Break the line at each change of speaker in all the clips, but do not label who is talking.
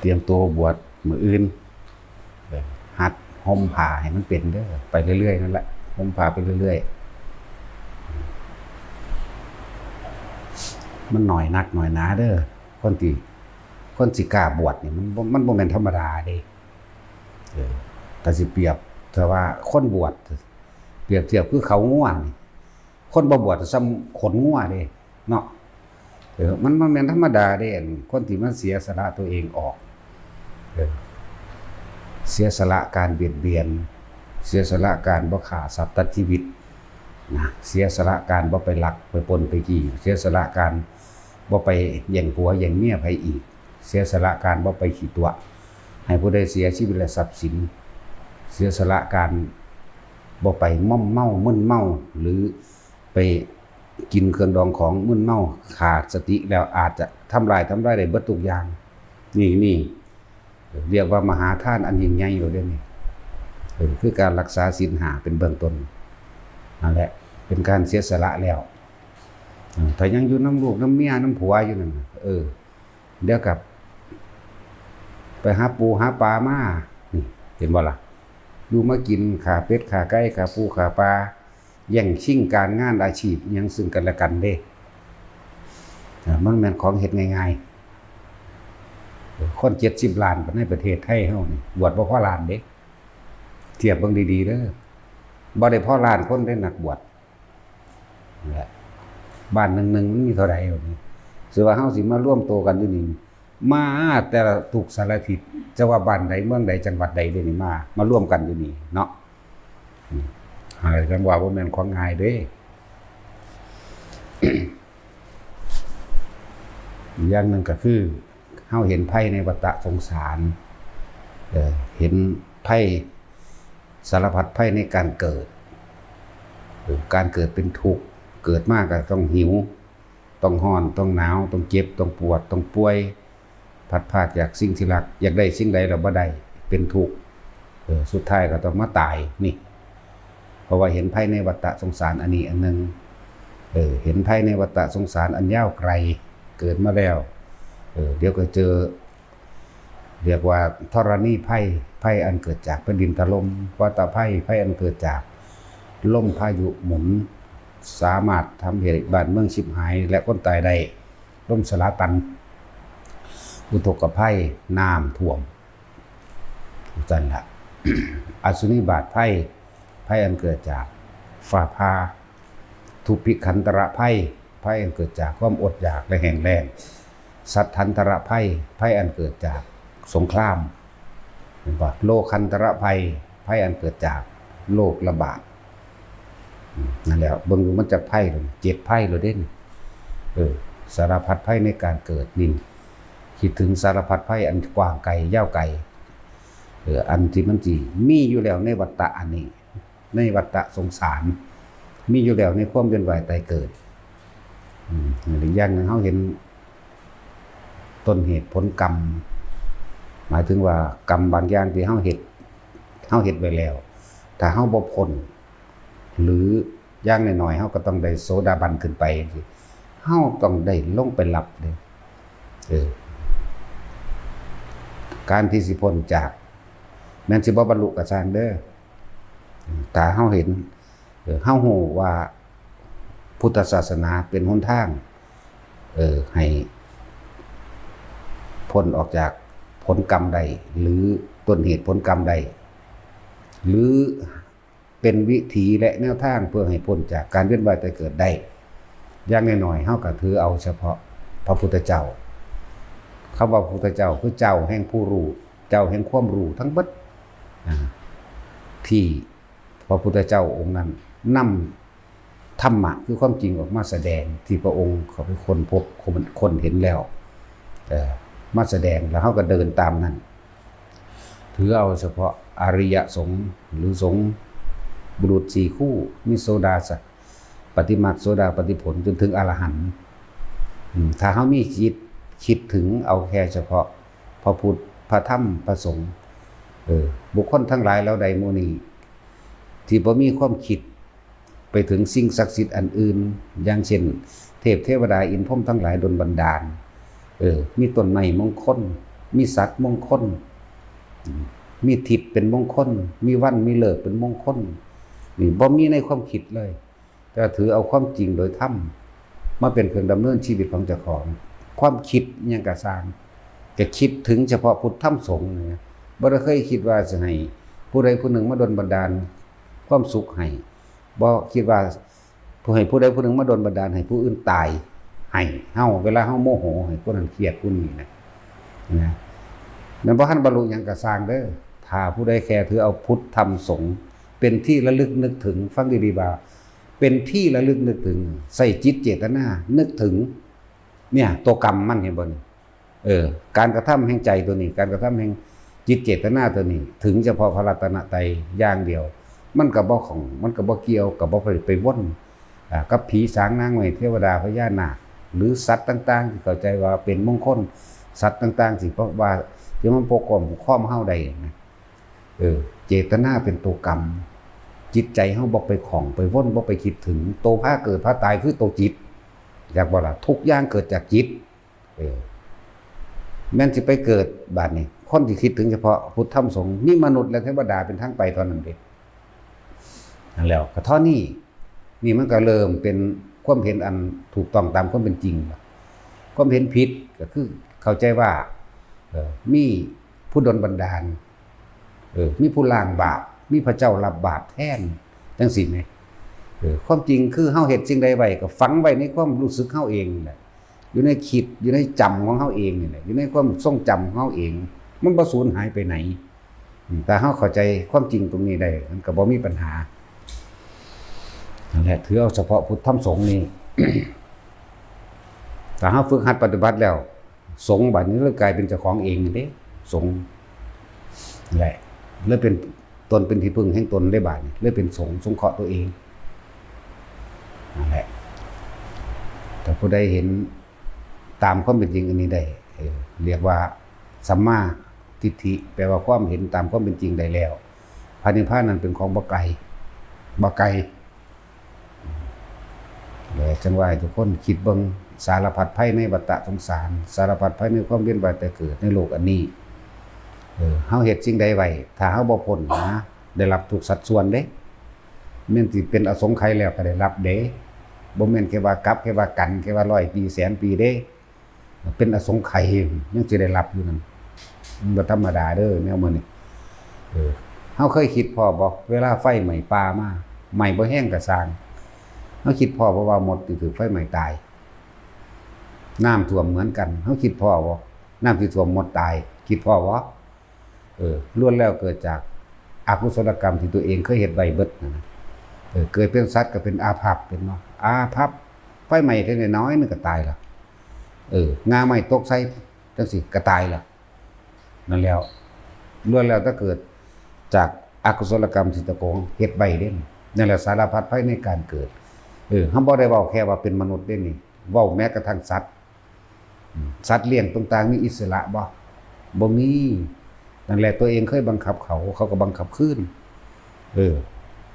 เตรียมตัวบวชมื้ออื่นหัดห่มผ้าให้มันเป็นเด้อไปเรื่อยๆนั่นแหละห่มผ้าไปเรื่อยๆมันหน่อยนักหน่อยหนาเด้อคนสิกล้าบวชนี่มันบ่แม่นธรรมดาเด้แต่สิเปรียบแต่ว่าคนบวชเปรียบเทียบคือเขาง่วนี่คนบ่บวชซ้ำขนง่วเด้เนาะมันบ่แม่นธรรมดาเด้คนที่มันเสียสละตัวเองออกเสียสละการเบียดเบียนเสียสละการบ่ฆ่าสัตว์ตัดชีวิตนะเสียสละการบ่ไปลักไปปล้นไปจี้เสียสละการบ่ไปแย่งผัวแย่งเมียไผอีกเสียสละการบ่ไปขี้ตัวให้ผู้ใดเสียชีวิตและทรัพย์สินเสียสละการบ่ไปม่อมเมามึนเมาหรือไปกินเครื่องดองของมึนเมาขาดสติแล้วอาจจะทำลายได้เบิดทุกอย่างนี่เรียกว่ามหาทานอันยิ่งใหญ่อยู่เด้นี่คือการรักษาศีล5เป็นเบื้องต้นนั่นแหละเป็นการเสียสละแล้วถ้ายังอยู่น้ำลูกน้ำเมียน้ำผัวอยู่นั่นเดี๋ยวกับไปหาปูหาปลามานี่เห็นบ่ล่ะอยู่มากินขาเป็ดขาไก่ขาปูขาปลาแย่งชิงการงานอาชีพยังซึ่งกันและกันเด้มันแม่นของเฮ็ดง่ายๆคน70 ล้านในประเทศไทยเฮานี่บวชบ่พอล้านเด้เทียบเบิ่งดีๆเด้อบ่ได้พอล้านคนได้นักบวชนั่นแหละบ้านหนึ่งมันมีเท่าใดเอานี่สิว่าเฮาสิมาร่วมโตกันอยู่นี่มาแต่ละทุกสารทิศจะว่าบ้านใดเมืองใดจังหวัดใดเด้นี่มาร่วมกันอยู่นี่เนาะอะไรกันว่าบ่แม่นของง่ายเด้ อย่างนึงก็คือเฮาเห็นไพ่ในวัฏสงสารเห็นไพ่สารพัดไพ่ในการเกิดเป็นทุกข์เกิดมากก็ต้องหิวต้องร้อนต้องหนาวต้องเจ็บต้องปวดต้องป่วยพัดพรากจากสิ่งที่รักอยากได้สิ่งใดเราบ่ได้เป็นทุกข์สุดท้ายก็ต้องมาตายนี่เพราะว่าเห็นไพ่ในวัฏสงสารอันนี้อันนึงเห็นไพ่ในวัฏสงสารอันยาวไกลเกิดมาแล้วเดี๋ยวก็เจอเรียกว่าธรณีไพ่อันเกิดจากแผ่นดินถล่มวัฏไพ่อันเกิดจากลมพายุหมุนสามารถทำให้บ้านเมืองชิบหายและคนตายได้ล่มสลาตันอุทกภัยน้ำท่วมจันละ อสุนิบาตไพ่อันเกิดจากฟ้าผ่าทุพพิขันตระไพ่อันเกิดจากความอดอยากและแห้งแล้งสัทธันตระไพ่อันเกิดจากสงครามเห็นป่ะโลคันตระไพ่อันเกิดจากโรคระบาดนั่นแหละเบิ่งดูมันจะไพ่เลย7 ไพ่เลยเด่นสารพัดไพ่ในการเกิดนี่คิดถึงสารพัดไพ่อันกว้างไกลยาวไกลอันที่มันจีมีอยู่แล้วในวัฏฏะอันนี้ในวัฏฏะสงสารมีอยู่แล้วในความเวียนว่ายตายเกิดหรืออย่างนึงเขาเห็นต้นเหตุผลกรรมหมายถึงว่ากรรมบางอย่างที่เขาเฮ็ดไว้แล้วถ้าเขาบ่พ้นหรืออย่างน้อยๆเขาก็ต้องได้โสดาบันขึ้นไปเขาต้องได้ลงไปหลับเลยการที่สิพ้นจากแม้นสิบ่บรรลุก็สร้างเด้อแต่เฮาเห็นเฮาฮู้ว่าพุทธศาสนาเป็นหนทางให้พ้นออกจากผลกรรมใดหรือต้นเหตุผลกรรมใดหรือเป็นวิธีและแนวทางเพื่อให้พ้นจากการเวียนว่ายตายเกิดได้อย่างน้อยๆเฮาก็ถือเอาเฉพาะพระพุทธเจ้าคำว่าพระพุทธเจ้าคือเจ้าแห่งผู้รู้เจ้าแห่งความรู้ทั้งเบิดที่พระพุทธเจ้าองค์นั้นนำธรรมะคือความจริงออกมาแสดงที่พระองค์เขาเป็นคนพบคนเห็นแล้วมาแสดงแล้วเขาก็เดินตามนั้นถือเอาเฉพาะอริยสงฆ์หรือสงฆ์บุรุษ4 คู่มีโสดาสัปฏิมาโสดาปฏิผลจนถึงอรหันต์ถ้าเขามีคิดถึงเอาแค่เฉพาะพระพุทธพระธรรมพระสงฆ์บุคคลทั้งหลายแล้วใดโมนีที่บ่มีความคิดไปถึงสิ่งศักดิ์สิทธิ์อันอื่นอย่างเช่นเทพเทวดาอินทร์พรหมทั้งหลายดลบันดาลมีต้นไม้มงคล มีสัตว์มงคลมีทิศเป็นมงคลมีวันมีเลิกเป็นมงคลนี่บ่มีในความคิดเลยแต่ถือเอาความจริงโดยธรรมมาเป็นเครื่องดำเนินชีวิตของเจ้าของความคิดอิหยังก็สร้างจะคิดถึงเฉพาะพุทธธรรมสงฆ์เนี่ยบ่ได้เคยคิดว่าจะให้ผู้ใดผู้หนึ่งมาดลบันดาลความสุขให้บ่คิดว่าผู้ใดผู้หนึ่งมาดลบันดาลให้ผู้อื่นตายให้เฮาเวลาเฮาโมโหให้ผู้นั้นเครียดผู้นี้นะนั่นบ่ทันบรรลุหยังก็สร้างเด้อถ้าผู้ใดแค่ถือเอาพุทธธรรมสงฆ์เป็นที่ระลึกนึกถึงฟังดีๆบ่าเป็นที่ระลึกนึกถึงใส่จิตเจตนานึกถึงเนี่ยตัวกรรมมันเห็นบ่นี่การกระทำแห่งใจตัวนี้การกระทำแห่งจิตเจตนาตัวนี้ถึงเฉพาะพระรัตนตรัยอย่างเดียวมันก็บ่ของมันก็บ่เกี่ยวกับบ่ไปวนกับผีสางนางไม้เทวดาพญานาคหรือสัตว์ต่างๆที่เข้าใจว่าเป็นมงคลสัตว์ต่างๆสิเพราะว่าที่มันปกป้องข้อมเฮาได้นะเจตนาเป็นตัวกรรมจิตใจเฮาบ่ไปของไปวนบ่ไปคิดถึงโตพาเกิดพาตายคือตัวจิตอยากบ่ล่ะทุกอย่างเกิดจากจิตแม้นสิไปเกิดบาดนี้คนที่คิดถึงเฉพาะพุทธธรรมสงฆ์นี่มนุษย์และเทวดาเป็นทางไปตอนนั้นเด้นั่นแล้วก็เท่านี้นี่มันก็เริ่มเป็นความเห็นอันถูกต้องตามความเป็นจริงความเห็นผิดก็คือเข้าใจว่ามีผู้ดลบันดาลมีผู้ล้างบาปมีพระเจ้ารับบาปแทนจังซี่แหมความจริงคือเฮาเฮ็ดสิ่งใดไว้ก็ฝังไว้ในความรู้สึกเฮาเองนี่แหละอยู่ในคิดอยู่ในจำของเฮาเองนี่แหละอยู่ในความทรงจำของเฮาเองมันบ่สูญหายไปไหนแต่เฮาเข้าใจความจริงตรงนี้ได้มันก็บ่มีปัญหานั่นแหละถือเอาเฉพาะพุทธธรรมสงฆ์นี่ แต่เฮาฝึกหัดปฏิบัติแล้วสงฆ์บัดนี้เลยกลายเป็นเจ้าของเองเด้สงฆ์แหละเลยเป็นตนเป็นที่พึ่งแห่งตนได้บาดนี้เลยเป็นสงฆ์สงเคราะห์ตัวเองนั่นแหละแต่ผู้ใดเห็นตามความเป็นจริงอันนี้ได้เรียกว่าสัมมาทิฏฐิแปลว่าความเห็นตามความเป็นจริงได้แล้วพระนิพพานนั้นเป็นของบ่ไกลเลยจังว่าทุกคนคิดเบิ่งสารพัดภัยในวัฏสงสารสารพัดภัยในความเวียนว่ายแต่เกิดในโลกอันนี้เฮาเฮ็ดสิ่งใดไว้ถ้าเฮาบ่พ้นนะได้รับทุกสัดส่วนเด้แม่นสิเป็นอสงไขยแล้วก็ได้รับเด้บ่แม่นแค่ว่ากลับแค่ว่ากันแค่ว่า100 ปีแสนปีเด้เป็นอสงไขยยังสิได้รับอยู่นั่นมันบ่ธรรมดาเด้อแนวมื้อนี้เฮาเคยคิดพอบ่เวลาไฟไหม้ป่ามาไหม้บ่แห้งก็สร้างเฮาคิดพอเพราะว่าหมดถือไฟไหม้ตายน้ำท่วมเหมือนกันเฮาคิดพอบ่น้ำที่ท่วมหมดตายคิดพอบ่ล้วนแล้วเกิดจากอกุศลกรรมที่ตัวเองเคยเฮ็ดไว้เบิดนะเกิดเป็นสัตว์ก็เป็นอาภัพเป็นเนาะอาภัพไฟไหม้แค่น้อยนึงก็ตายแล้วงาไหม้ตกใส่จังซี่ก็ตายแล้วนั่นแล้วล้วนแล้วถ้าเกิดจากอกุศลกรรมที่ตะโกงเฮ็ดไว้เด้นั่นแหละสารพัดภัยในการเกิดเฮาบ่ได้เว้าแค่ว่าเป็นมนุษย์เด้นี่เว้าแม้กระทั่งสัตว์เลี้ยงต่างๆมีอิสระบ่มีนั่นแหละตัวเองเคยบังคับเขาก็บังคับคืน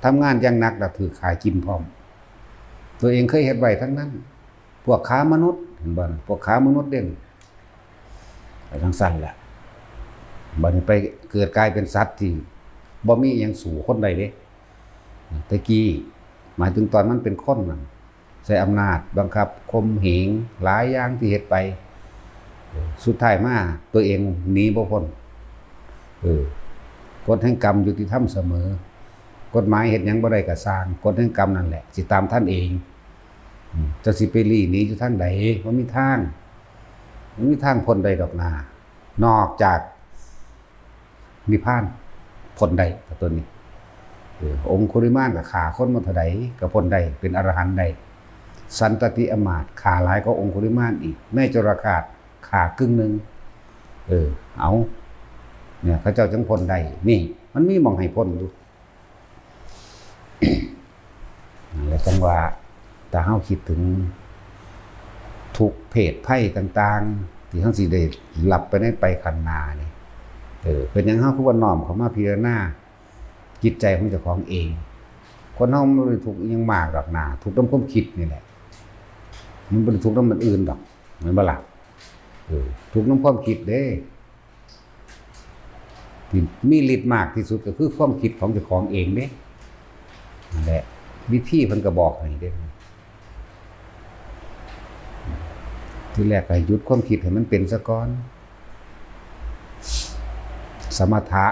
ทำงานอย่างหนักแล้วถือขายกินพร้อมตัวเองเคยเฮ็ดไว้ทั้งนั้นพวกค้ามนุษย์เห็นบ่พวกค้ามนุษย์เด่นไปทางสั้นแหละบัดนี้ไปเกิดกลายเป็นสัตว์ที่บ่มีหยังสู่คนใดเด้ตะกี้หมายถึงตอนมันเป็นคนนั่นใช้อำนาจบังคับข่มเหงหลายอย่างที่เฮ็ดไปสุดท้ายมาตัวเองหนีบ่พ้นกฎแห่งกรรมยุติธรรมเสมอกฎหมายเฮ็ดหยังบ่ได้ก็สร้างกฎแห่งกรรมนั่นแหละสิตามท่านเองจะสิไปลี้หนีอยู่ทางใดบ่มีทางพ้นใดดอกนานอกจากนิพพานพ้นใดกับตัวนี้องคุลิมานก็ฆ่าคนมาเท่าใดก็พ้นใดเป็นอรหันต์ใดสันตติอมาตย์ฆ่าหลายกว่าองคุลิมานอีกในจรคาตฆ่าครึ่งนึงเอาเนี่ยพระเจ้าจังพ้นได้นี่มันมีหม่องให้พ้นอยู่ แล้วจังว่าแต่เฮาคิดถึงทุกเพศภัยต่างๆที่เฮาสิได้รับไปในไปข้างหน้านี่เป็นหยังเฮาคือว่าน้อมเข้ามาพิจารณาจิตใจของเจ้าของเองคนเฮาบ่ได้ทุกข์อิหยังมากดอกหน้าทุกข์นำความคิดนี่แหละมันบ่ได้ทุกข์นำมันอื่นดอกแม่นบ่ล่ะทุกข์นำความคิดเด้ ที่มีฤทธิ์มากที่สุดก็คือความคิดของเจ้าของเองเด้นั่นแหละวิธีเพิ่นก็บอกให้เด้ที่แรกก็หยุดความคิดให้มันเป็นซะก่อนสมถะ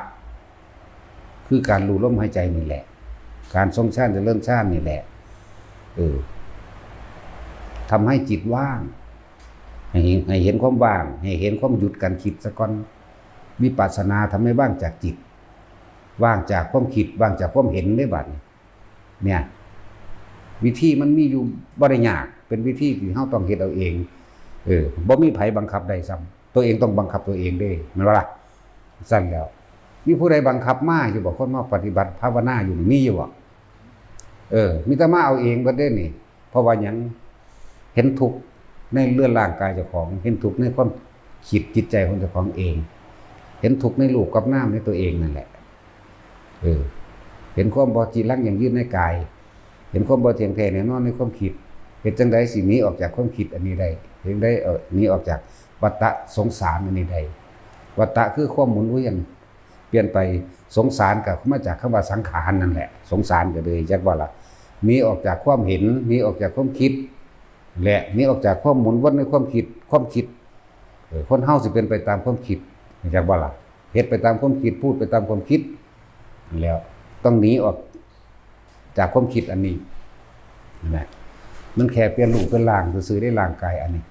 คือการรู้ลมหายใจนี่แหละการทรงฌานเจริญฌานนี่แหละทำให้จิตว่างให้เห็นความว่างให้เห็นความหยุดการคิดซะก่อนวิปัสสนาทำให้ว่างจากจิตว่างจากความคิดว่างจากความเห็นได้บัดเนี่ยวิธีมันมีอยู่บ่ได้ยากเป็นวิธีที่เฮาต้องเฮ็ดเอาเองบ่มีไผบังคับได้ซ้ำตัวเองต้องบังคับตัวเองเด้แม่นบ่ล่ะสั่นแล้วมีผู้ใดบังคับมาอยู่บ่คนมาปฏิบัติภาวนาอยู่นี่มีอยู่บ่มีแต่มาเอาเองเบิดเด้นี่เพราะว่าหยังเห็นทุกข์ในเรื่องร่างกายเจ้าของเห็นทุกข์ในความคิดจิตใจของเจ้าของเองเห็นทุกข์ในรูปกับนามในตัวเองนั่นแหละเห็นความบ่จีรังอย่างยืดในกายเห็นความบ่เที่ยงแท้แน่นอนในความคิดเฮ็ดจังได๋สิหนีออกจากความคิดอันนี้ได้เฮ็ดได้หนีออกจากวัฏสงสารอันนี้ได้วัฏคือความหมุนเวียนเปลี่ยนไปสงสารก็มาจากคำว่าสังขารนั่นแหละสงสารก็เลยจักว่าล่ะหนีออกจากความเห็นหนีออกจากความคิดและหนีออกจากความหมุนวนในความคิดคนเฮาสิเป็นไปตามความคิดจักว่าล่ะเฮ็ดไปตามความคิดพูดไปตามความคิดแล้วต้องหนีออกจากความคิดอันนี้นั่นแหละมันแค่เปลี่ยนรูปเป็นร่างซื่อๆได้ร่างกายอันนี้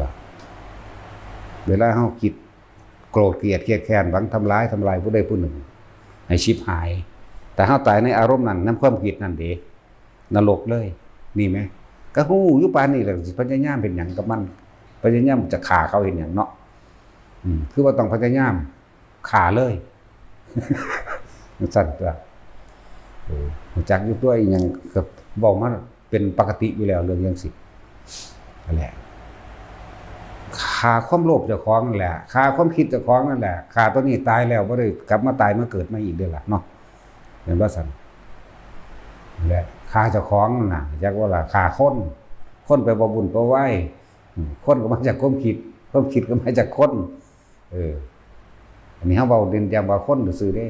ว่าเวลาเฮาคิดโกรธเกลียดเครียดแค้นหวังทำร้ายผู้ใดผู้หนึ่งให้ชิบหายแต่เฮาตายในอารมณ์นั้นนำความคิดนั่นเด้นรกเลยนี่มั้ยก็ฮู้อยู่ปานนี้แหละสิพยายามเป็นหยังกับมันพยายามจะฆ่าเขาเห็นหยังเนาะคือว่าต้องพยายามฆ่าเลยสั่นตัวจักอยู่ด้วยหยังก็เว้ามาเป็นปกติอยู่แล้วเรื่องจังซี่นั่นแหละฆ่าความโลภเจ้าของนั่นแหละฆ่าความคิดเจ้าของนั่นแหละฆ่าตัวนี้ตายแล้วบ่ได้กลับมาตายมาเกิดมาอีกเด้อล่ะเนาะเห็นบ่ซั่นนั่นแหละฆ่าเจ้าของนั่นน่ะจักว่าล่ะฆ่าคนไปบ่บุญบ่ไหวคนก็มาจากความคิดก็มาจากคนอันนี้เฮาเว้าเด่นย้ำว่าคนซื่อๆเด้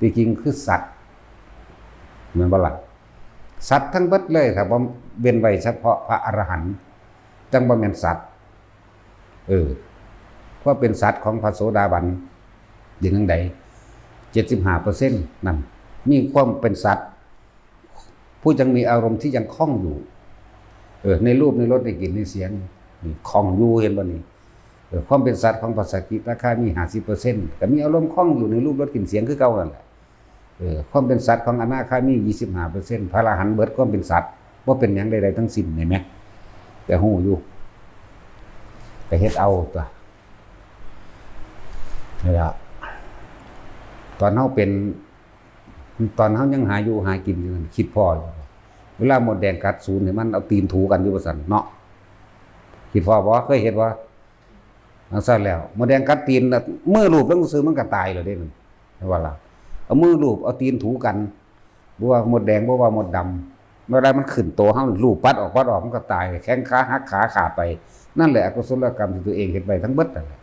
ที่จริงคือสัตว์แม่นบ่ล่ะสัตว์ทั้งเบิดเลยถ้าบ่เว้นไว้เฉพาะพระอรหันต์จังบ่แม่นสัตว์เพราะเป็นสัตว์ของพระโสดาบันอย่างจังได๋ 75% นั่นมีความเป็นสัตว์ผู้ยังมีอารมณ์ที่ยังคล่องอยู่ในรูปในรสในกลิ่นในเสียงนี่คล่องอยู่เห็นบ่นี่ความเป็นสัตว์ของพระสกิทาคามี 50% ก็มีอารมณ์คล่องอยู่ในรูปรสกลิ่นเสียงคือเก่านั่นแหละความเป็นสัตว์ของอนาคามี 25% พระอรหันต์เบิดความเป็นสัตว์บ่เป็นหยังใดๆทั้งสิ้นเห็นมั้ยแต่ฮู้อยู่ก็เฮ็ดเอาตัวนี่ล่ะตอนเฮายังหาอยู่หากินอยู่คิดพออยู่เวลาหมดแดงกัดศูนย์ให้มันเอาตีนถูกันอยู่ว่าซั่นเนาะคิดพอบ่เคยเฮ็ดบ่จังซั่นแล้วหมดแดงกัดตีนมือลูบลงซื่อมันก็ตายแล้วเด้มันว่าล่ะเอามือลูบเอาตีนถูกันบ่ว่าหมดแดงบ่ว่าหมดดำเมื่อใดมันขึ้นตัวเฮาลูบปัดออกมันก็ตายแข้งขาหักขาขาดไปนั่นแหละอกุศลกรรมที่ตัวเองเฮ็ดไว้ทั้งเบิดนั่นแหละ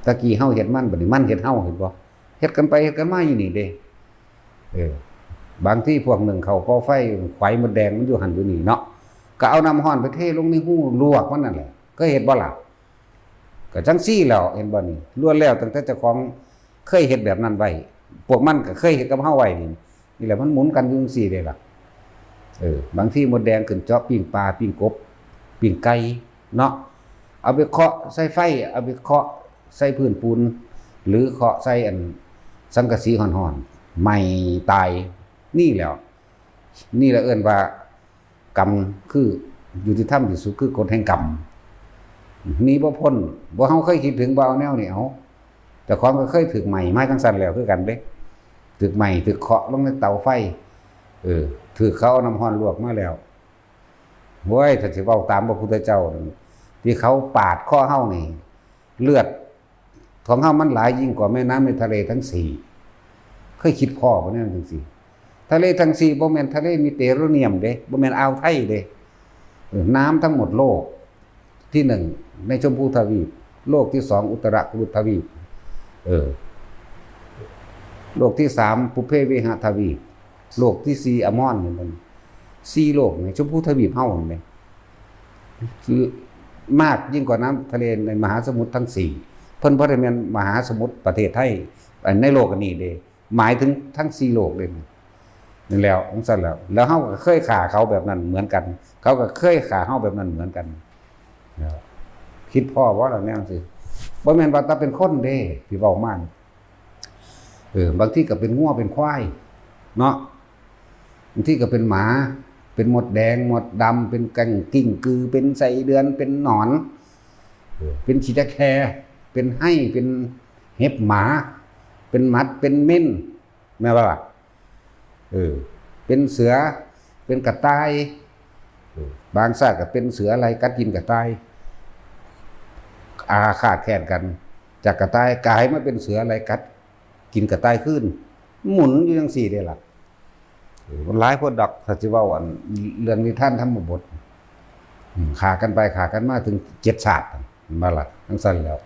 ตะกี้เฮาเฮ็ดมันบัดนี้มันเฮ็ดเฮาเห็นบ่เฮ็ดกันไปเฮ็ดกันมาอยู่นี่เด้บางที่พวกหนึ่งเขาก่อไฟไฟมดแดงมันอยู่หั่นอยู่นี่เนาะก็เอาน้ำร้อนไปเทลงในหูลวกมันนั่นแหละก็เฮ็ดบ่ล่ะก็จังซี่แล้วเห็นบ่นี่ล้วนแล้วตั้งแต่เจ้าของเคยเฮ็ดแบบนั้นไว้พวกมันก็เคยเฮ็ดกับเฮาไว้นี่แหละมันหมุนกันอยู่จังซี่เด้ล่ะบางที่มดแดงขึ้นเจาะปิ้งปลาปิ้งกบปิ้งไก่เนาะเอาไปเคาะใส่ไฟเอาไปเคาะใส่พื้นปูนหรือเคาะใส่อันสังกะสีห่อนๆไหม้ตายนี่แหละเอิ้นว่ากรรมคือยุติธรรมที่สุดคือกฎแห่งกรรมนี่บ่พ้นบ่เฮาเคยคิดถึงบ่เอาแนวนี่เอาแต่ของก็เคยถึกใหม่มาจังซั่นแล้วคือกันเด้ถึกใหม่ถึกเคาะลงในเตาไฟถึกเขาเอาน้ำร้อนลวกมาแล้วโว้ยถ้าสิเว้าตามพระพุทธเจ้าที่เขาปาดคอเฮานี่เลือดของเฮามันหลายยิ่งกว่าแม่น้ำในทะเลทั้ง4เคยคิดพ่อบ่แน่จังซี่ทะเลทั้ง4บ่แม่นทะเลมีเตโรเนียมเด้บ่แม่นอ่าวไทยเด้น้ำทั้งหมดโลกที่1ในชมพูทวีปโลกที่2อุตรกุรุทวีป โลกที่3ปุเพวิหทวีปโลกที่4อมรนี่มัน4โลกนี่ชมพูทวีปเฮานี่คือมากยิ่งกว่าน้ำทะเลในมหาสมุทรทั้ง4เพิ่นบ่ได้แม่นมหาสมุทรประเทศไทยในโลกอันนี้เด้หมายถึงทั้ง4โลกเลยนี่แล้วองซั่นแล้วเฮาก็เคยฆ่าเขาแบบนั้นเหมือนกันเขาก็เคยฆ่าเฮาแบบนั้นเหมือนกันคิดพ่อว่าล่ะแนวสิบ่แม่นว่าตาเป็นคนเด้ที่เว้ามาบางทีก็เป็นงัวเป็นควายเนาะบางทีก็เป็นหมาเป็นหมดแดงหมดดำเป็นกังกิ้งกือเป็นไส้เดือนเป็นหนอนเป็นชีตะแคเป็นไห้เป็นเห็บหมาเป็นมัดเป็นเม่นแม่ว่าล่ะเป็นเสือเป็นกระต่ายบางซากก็เป็นเสืออะไรกัดกินกระต่ายอาฆาตแค้นกันจากกระต่ายกลายมาเป็นเสืออะไรกัดกินกระต่ายขึ้นหมุนอยู่จังซี่เด้ล่ะมันหลายพวกดอกถ้าสิเว้าอันเรื่องนิทานธรรมบทฆ่ากันไปฆ่ากันมาถึง7ชาติมาล่ะจังซั่นแล้ว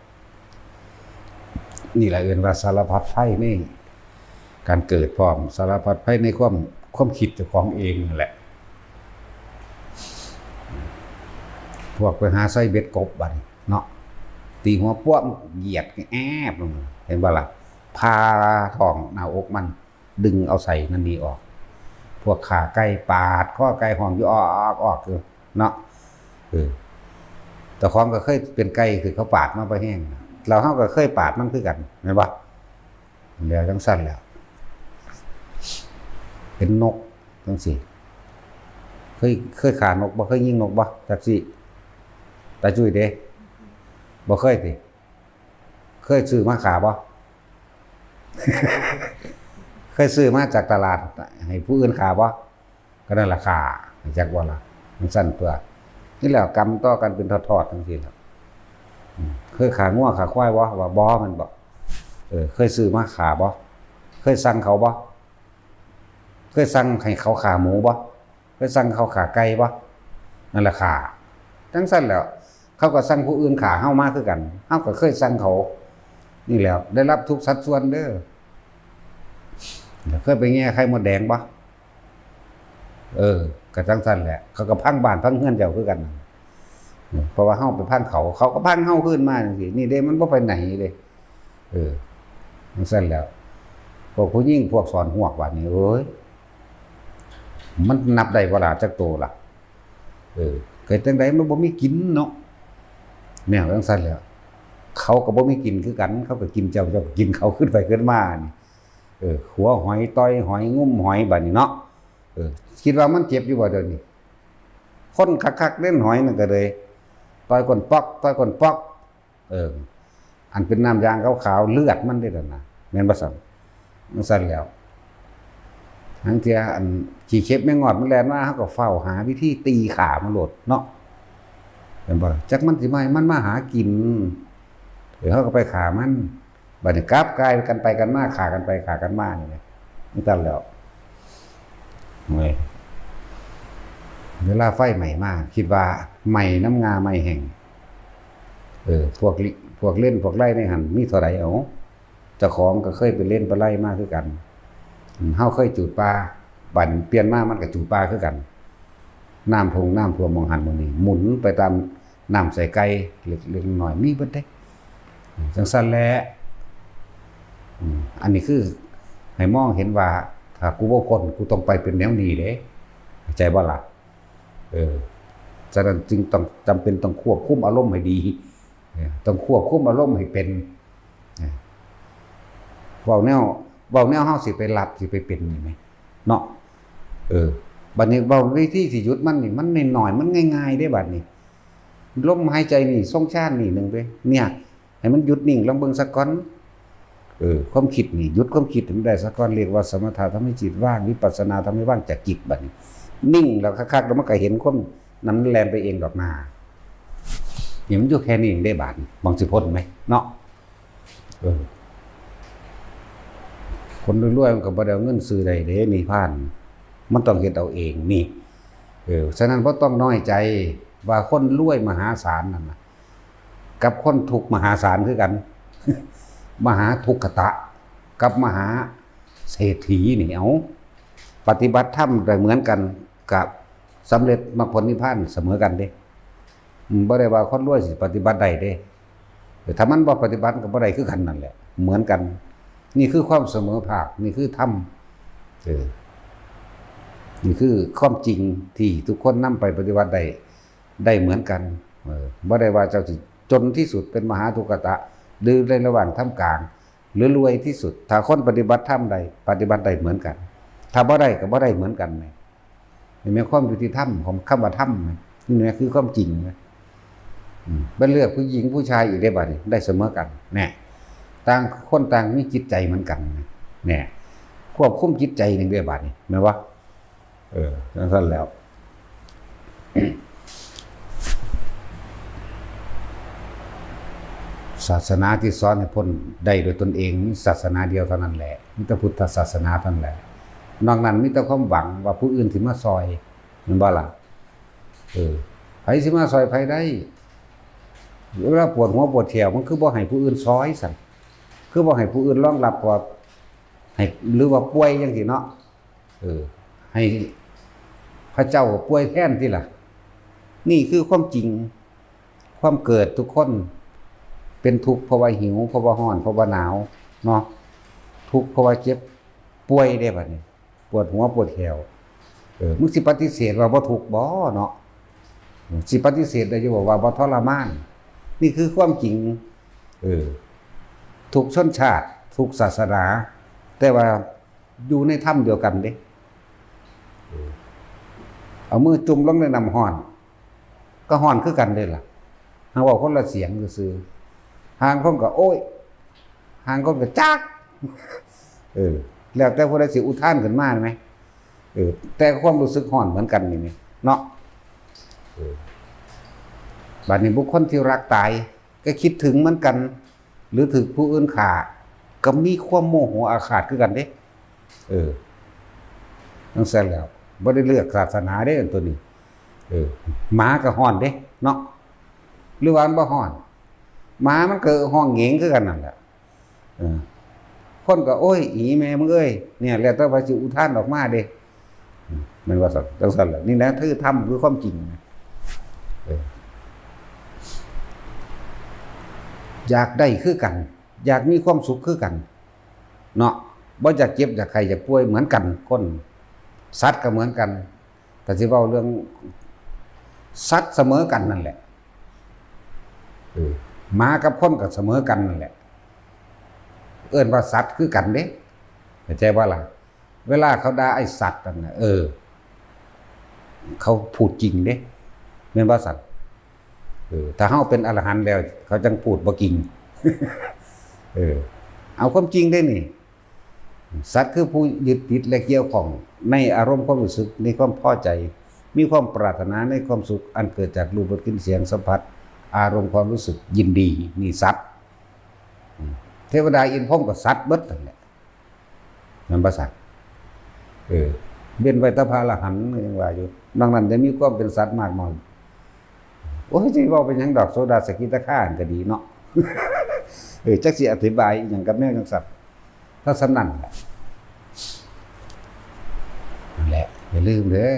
นี่แหละเอิ้นว่าสารพัดไผนี่การเกิดพร้อมสารพัดไผในความคิดเจ้าของเองนั่นแหละพวกไปหาไส้เบ็ดกบบัดเนาะตีหัวป้วมเหยียดแอบลงเห็นบ่ล่ะพาท้องหน้าอกมันดึงเอาใส่นั่นนี่ออกพวกขาไก่ปาดข้อไก่ห้องอยู่ออกคือเนาะแต่ของก็เคยเป็นไก่คือเขาปาดมาไปแห้งเราเฮาก็เคยปาดมันคือกันแม่นบ่แล้วจังซั่นแล้วเป็นนกจังซี่เคยฆ่านกบ่เคยยิงนกบ่จักสิตาจุ้ยเด้บ่เคยติเคยซื้อมาฆ่าบ่เคยซื้อมาจากตลาดให้ผู้อื่นฆ่าบ่ก็นั่นล่ะฆ่าจักบ่ล่ะมันสั่นตัวนี่แหละกรรมต่อกันเป็นทอดๆจังซี่ล่ะเคยฆ่างัวฆ่าควายบ่ว่าบ่มันบ่เคยซื้อมาฆ่าบ่เคยสั่งเขาบ่เคยสั่งให้เขาฆ่าหมูบ่เคยสั่งเขาฆ่าไก่บ่นั่นล่ะฆ่าจังซั่นแล้วเขาก็สั่งผู้อื่นฆ่าเฮามาคือกันเฮาก็เคยสั่งเขานี่แล้วได้รับทุกสัดส่วนเด้อเคยไปแง่ไข่มดแดงบ่ก็จังซั่นแหละเขาก็พังบ้านพังเฮือนเจ้าคือกันเพราะว่าเฮาไปพังเขาก็พังเฮาขึ้นมาจังซี่นี่เด้มันบ่ไปไหนเด้จังซั่นแล้วพวกผู้หญิงพวกสอนหวกว่านี่เอ้ยมันนับได้บ่ล่ะจักโตล่ะเกิดจังได๋มันบ่มีกินเนาะแนวจังซั่นแล้วเขาก็บ่มีกินคือกันเขาก็กินเจ้าก็กินเขาขึ้นไปขึ้นมานี่หัวหอยต้อยหอยงุ้มหอยบัดนี้เนาะคิดว่ามันเจ็บอยู่บ่เดี๋ยวนี้คนคักๆเล่นหอยนั่นก็เลยต้อยก้นปอกต้อยก้นปอกอันเป็นน้ำยางขาวๆเลือดมันได้แล้วนะแม่นบ่ซั่นมันซั่นแล้วทั้งเที่ยอันขี้เข็บแม่งอดมันแล่นมาเฮาก็เฝ้าหาวิธีตีขามันโลดเนาะเห็นบ่จักมันสิมันมาหากินเฮาก็ไปขามันบัดนี้กลับกลายกันไปกันมาขากันไปขากันมานี่มันซั่นแล้วเวลาไฟใหม่มาคิดว่าใหม่น้ำงาใหม่แห่งพวกเล่นพวกไล่ในหันมีเท่าไหร่เอาเจ้าของก็เคยไปเล่นไปไล่มาคือกันเฮาเคยจูดปลาบั่นเปลี่ยนมามันก็จูดปลาคือกันน้ำท่วมมองหันมองนี่หมุนไปตามน้ำใส่ไก่เล็กๆหน่อยมีเบิดเด้จังซั่นแหละอันนี้คือให้มองเห็นว่าถ้ากูบ่พ้นกูต้องไปเป็นแนวนี้เด้เข้าใจบ่ล่ะฉะนั้นจึงต้องจำเป็นต้องควบคุมอารมณ์ให้ดีต้องควบคุมอารมณ์ให้เป็นเว้าแนวเฮาสิไปรับสิไปเป็นนี่แม่เนาะบัดนี้เว้าวิธีสิหยุดมันนี่มันน้อยๆมันง่ายๆเด้บัดนี้ลมหายใจนี่ทรงชาตินี่นึงเด้เนี่ยให้มันหยุดนิ่งลองเบิ่งสักก่อนความคิดนี่หยุดความคิดให้มันได้สักก่อนเรียกว่าสมถะทำให้จิตว่างวิปัสสนาทำให้ว่างจากจิตบัดนี้นิ่งแล้วคักๆแล้วมันก็เห็นความนั้นแล่นไปเองดอกมานี่มันอยู่แค่นี้เองได้บาดบางสิพ้นมั้ยเนาะคนรวยๆมันก็บ่ได้เอาเงินซื้อได้เด้นิพพานมันต้องเฮ็ดเอาเองนี่ฉะนั้นบ่ต้องน้อยใจว่าคนรวยมหาศาลนั่นน่ะกับคนทุกข์มหาศาลคือกัน มหาทุกขตะกับมหาเศรษฐีนี่เอาปฏิบัติธรรมได้เหมือนกันกับสำเร็จมรรคผลนิพพานเสมอกันเด้บ่ได้ว่าคนรวยสิปฏิบัติได้เด้ถ้ามันบ่ปฏิบัติก็บ่ได้คือกันนั่นแหละเหมือนกันนี่คือความเสมอภาคนี่คือธรรมนี่คือความจริงที่ทุกคนนำไปปฏิบัติได้เหมือนกันบ่ได้ว่าเจ้าสิจนที่สุดเป็นมหาทุกขตะหรือในระหว่างท่ามกลางหรือรวยที่สุดถ้าคนปฏิบัติธรรมใดปฏิบัติได้เหมือนกันถ้าบ่ได้ก็บ่ได้เหมือนกันนี่มีความยุติธรรมของคำว่าธรรมนี่คือความจริงนะบ่เลือกผู้หญิงผู้ชายอีกได้บัดนี้ได้เสมอกันแน่ต่างคนต่างมีจิตใจเหมือนกันแน่ควบคุมจิตใจนึงได้บัดนี้แม่นบ่นั่นซั่นแล้วศาสนาที่สอนให้พ้นได้โดยตนเองมีศาสนาเดียวเท่านั้นแหละมีแต่พุทธศาสนาเท่านั้นแหละนอกนั้นมีแต่ความหวังว่าผู้อื่นสิมาซอยแม่นบ่ล่ะไผสิมาซอยไผได้เวลาปวดหัวปวดแขวมันคือบ่ให้ผู้อื่นซอยสั่นคือบ่ให้ผู้อื่นรองรับว่าให้หรือว่าป่วยจังซี่เนาะให้พระเจ้าป่วยแทนที่ล่ะนี่คือความจริงความเกิดทุกคนเป็นทุกข์เพราะว่าหิวเพราะว่าร้อนเพราะว่าหนาวเนาะทุกข์เพราะว่าเจ็บป่วยได้บัดนี้ปวดหัวปวดแขวมึงสิปฏิเสธว่าบ่ทุกข์บ่เนาะสิปฏิเสธได้อยู่ว่าบ่ทรมานนี่คือความจริงทุกชนชาติทุกศาสนาแต่ว่าอยู่ในถ้ำเดียวกันเด้เอามือจุ่มลงในน้ำร้อนก็ร้อนคือกันเด้ล่ะหากว่าคนละเสียงซื่อห่างคนก็โอ้ยห่างคนก็จักแล้วแต่ผู้ใดสิอุทานขึ้นมาไหมแต่ความรู้สึกร้อนเหมือนกันนี่เนาะบัดนี้บุคคลที่รักตายก็คิดถึงเหมือนกันหรือถึงผู้อื่นฆ่าก็มีความโมโหอาฆาตคือกันเด้นั่นแซ่แล้วบ่ได้เลือกศาสนาเด้ตัวนี้หมาก็ฮ้อนเด้เนาะหรือว่ามันบ่ฮ้อนหมามันก็ห้องเหงงคือกันนั่นแหละคนก็โอ้ยอีแม่มึงเอ้ยเนี่ยแล้วแต่ว่าสิอุทานออกมาเด้มันว่าซั่นจังซั่นแหละนี่แหละคือธรรมคือความจริงอยากได้คือกันอยากมีความสุขคือกันเนาะบ่อยากเจ็บอยากไข้อยากป่วยเหมือนกันคนสัตว์ก็เหมือนกันแต่สิเว้าเรื่องสัตว์เสมอกันนั่นแหละหมากับคนก็เสมอกันนั่นแหละเอิ้นว่าสัตว์คือกันเด้เข้าใจบ่ล่ะเวลาเขาด่าไอ้สัตว์นั่นน่ะเขาพูดจริงเด้แม่นบ่สัตว์ถ้าเฮาเป็นอรหันต์แล้วเขาจังพูดบ่จริงเอาความจริงได้นี่สัตว์คือผู้ยึดติดและเกี่ยวข้องในอารมณ์ความรู้สึกในความพอใจมีความปรารถนาในความสุขอันเกิดจากรูปรสกลิ่นเสียงสัมผัสอารมณ์ความรู้สึกยินดีนี่สัตว์เทวดาอินพรหมก็สัตว์เบิดนั่นแหละนั่นบ่สัตว์เว้นไว้แต่พระอรหันต์ยังว่าอยู่ดังนั้นจะมีความเป็นสัตว์มากน้อยโอ้ยสิเว้าเป็นหยังดอกโสดาสกิทาคาก็ดีเนาะจักสิอธิบายอีหยังกับแนวจังซั่นถ้าสำนั่นนั่นแหละอย่าลืมเด้อ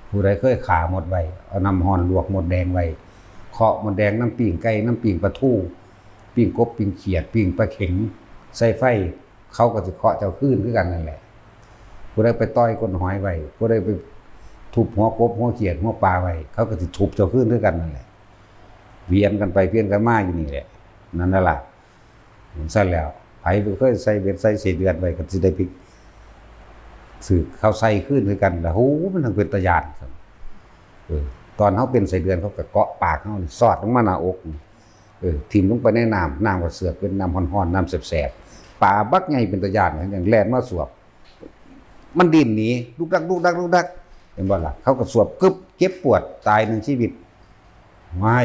ผู้ใดเคยฆ่าหมดไว้เอาน้ำร้อนลวกหมดแดงไว้เคาะหมดแดงน้ำปิ้งไก่น้ำปิ้งปลาทูปิ้งกบปิ้งเขียดปิ้งปลาเข็งใส่ไฟเขาก็สิเคาะเจ้าคืนคือกันนั่นแหละผู้ใดไปต้อยก้นหอยไว้ผู้ใดไปทุบหัวกบหัวเขียดหัวปลาไว้เขาก็สิทุบเจ้าคืนคือกันนั่นแหละเวียนกันไปเวียนกันมาอยู่นี่แหละนั่นน่ะล่ะซั่นแล้วไผเคยใส่เบ็ดใส่เศษเดือนไว้ก็สิได้พลิกสึกเขาใส่คืนคือกันแล้วโหมันทั้งเป็นตะยานตอนเฮาเป็นใส่เดือนเขาก็เกาะปากเฮาสอดลงมาหน้าอกทิ่มลงไปในน้ำก็เสือกเป็นน้ำร้อนๆน้ำแสบๆปลาบักใหญ่เป็นตะยานอย่างแล่นมาสวบมันดิ้นหนีลูกดักเห็นบ่ล่ะเขาก็สวบกึบเก็บปวดตายหนึ่งชีวิตไม่